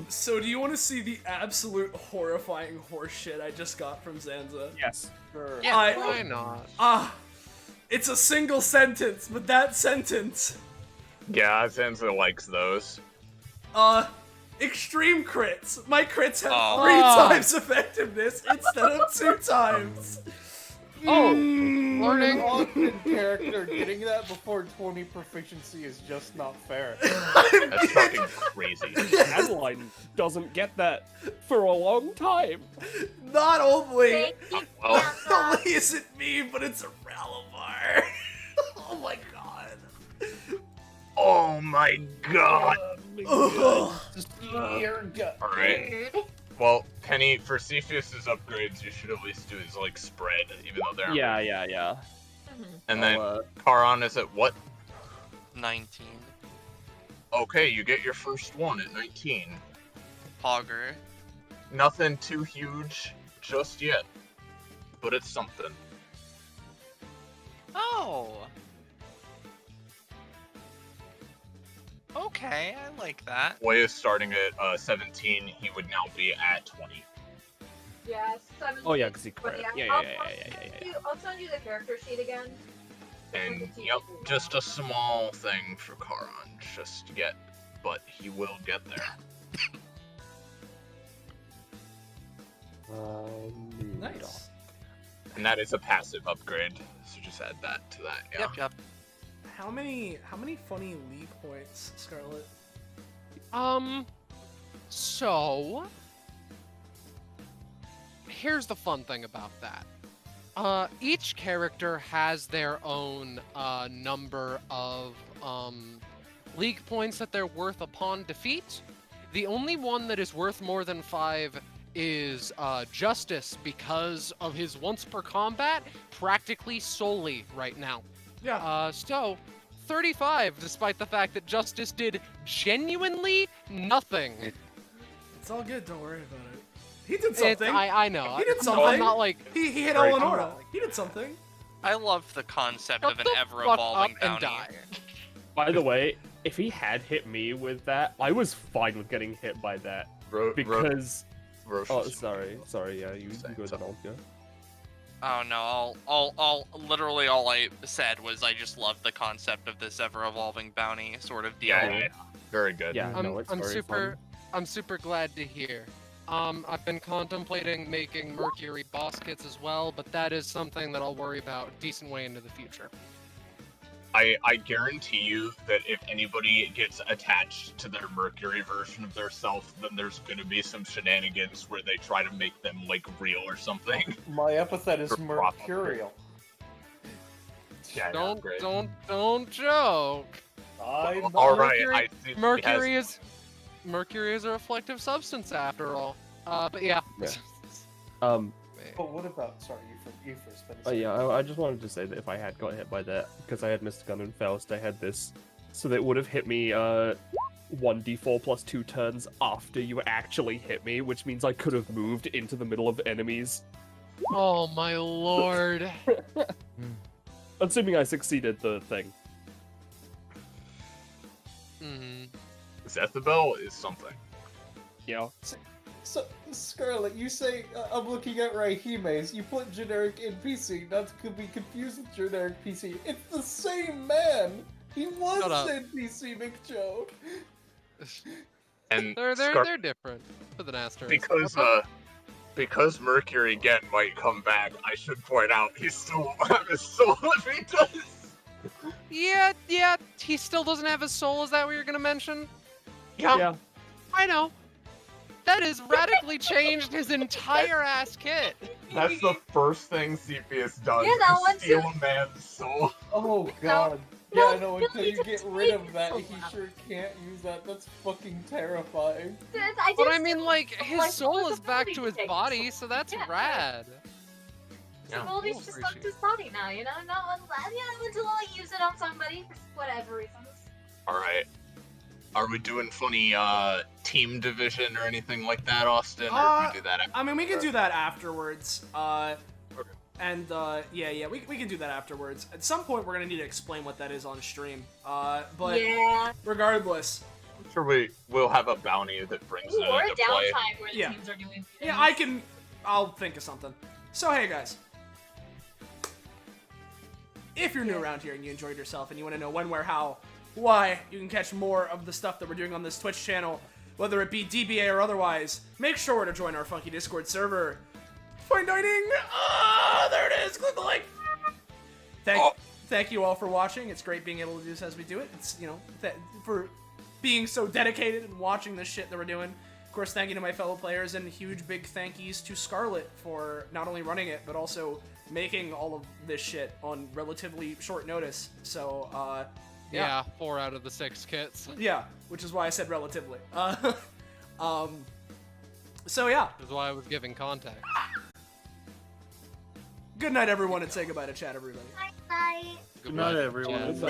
so do you want to see the absolute horrifying horseshit I just got from Zanza? Yes. Sure. Yeah, I- why not? It's a single sentence, but that sentence, Yeah, Sansa likes those. extreme crits. My crits have Oh. 3 times effectiveness instead of 2 times. Learning. Austin character getting that before 20 proficiency is just not fair. That's fucking crazy. Adeline doesn't get that for a long time. Not only, Thank you, Well, Sansa. not only is it me, but it's a Ralavar. Oh my God. oh my god. Ugh. Alright. Rude. Well, Penny, for Cepheus's upgrades, you should at least do his, like, spread, even though they're... Yeah. And then I'll, Charon is at what? 19. Okay, you get your first one at 19. Pogger. Nothing too huge just yet, but it's something. Oh. Okay, I like that. Boy is starting at 17. He would now be at 20. Yeah, 17. Oh yeah, because he crit. Yeah. I'll send you the character sheet again. And yep, just a small thing for Karan, just to get, but he will get there. Nice. And that is a passive upgrade, so just add that to that. Yeah. Yep. How many funny league points, Scarlet? So here's the fun thing about that. Each character has their own number of league points that they're worth upon defeat. The only one that is worth more than 5 is Justice, because of his once per combat practically solely right now. Yeah. So 35, despite the fact that Justice did genuinely nothing. It's all good. Don't worry about it. He did something. I know. He did I'm something. not like He hit Right. Eleonora. He did something. I love the concept shut of an the ever fuck up evolving and bounty. die. By the way, if he had hit me with that, I was fine with getting hit by that because. Roche Oh, is- sorry. Yeah, you go then. I'll go. Oh no, all literally all I said was I just love the concept of this ever evolving bounty sort of deal. Yeah. Very good. Yeah, no, it's I'm very super fun. I'm super glad to hear. I've been contemplating making Mercury boss kits as well, but that is something that I'll worry about a decent way into the future. I guarantee you that if anybody gets attached to their Mercury version of their self, then there's gonna be some shenanigans where they try to make them like real or something. My epithet is For profit. mercurial. Yeah, Don't joke. I'm All right, Mercury- I see. Mercury is a reflective substance after all. But yeah. Yeah. But what about? Sorry, you first. Oh yeah, I just wanted to say that if I had got hit by that, because I had Mr. Gun and Faust, I had this, so that would have hit me 1d4 plus 2 turns after you actually hit me, which means I could have moved into the middle of enemies. Oh my lord. Assuming I succeeded the thing. Zethabel is something. Yeah. So, Scarlet, you say I'm looking at Raihime's. You put generic NPC, not to be confused with generic PC. It's the same man. He was Shut up. NPC, McJoe. And They're different with an asterisk. Because Mercury again might come back, I should point out he still won't have his soul if he does. Yeah, he still doesn't have his soul, is that what you're gonna mention? Yeah. I know. That has radically changed his entire ass kit. That's the first thing Cepheus does. Yeah, that is one steal too. a man's soul. Oh God. Yeah, No, I know. no, Until he you just get rid of takes that, the he soul out. sure can't use that. That's fucking terrifying. But I mean, like, his like, soul what's is the back movie to his thing? body, so that's Yeah, rad. Yeah. Well, he's We'll just appreciate left his body now, you know? Until I use it on somebody for whatever reasons. Alright. Are we doing funny team division or anything like that, Austin? Or do we do that after? I mean, we can do that afterwards. Okay. And yeah, we can do that afterwards. At some point, we're gonna need to explain what that is on stream. But Yeah. regardless, I'm sure we'll have a bounty that brings Ooh, it or a into play. downtime where the Yeah. teams are doing yeah, I'll think of something. So hey guys, if you're new around here and you enjoyed yourself and you want to know when, where, how, why you can catch more of the stuff that we're doing on this Twitch channel, whether it be DBA or otherwise, make sure to join our funky Discord server. Fine dining! Ah, there it is! Click the link! Thank you all for watching. It's great being able to do this as we do it. It's, you know, for being so dedicated and watching this shit that we're doing. Of course, thank you to my fellow players, and huge big thank yous to Scarlet for not only running it, but also making all of this shit on relatively short notice. So, Yeah, 4 out of the 6 kits. yeah, which is why I said relatively. So yeah, That's why I was giving context. good night everyone, and say goodbye to chat, everybody. Bye. Good night, everyone. Jazz.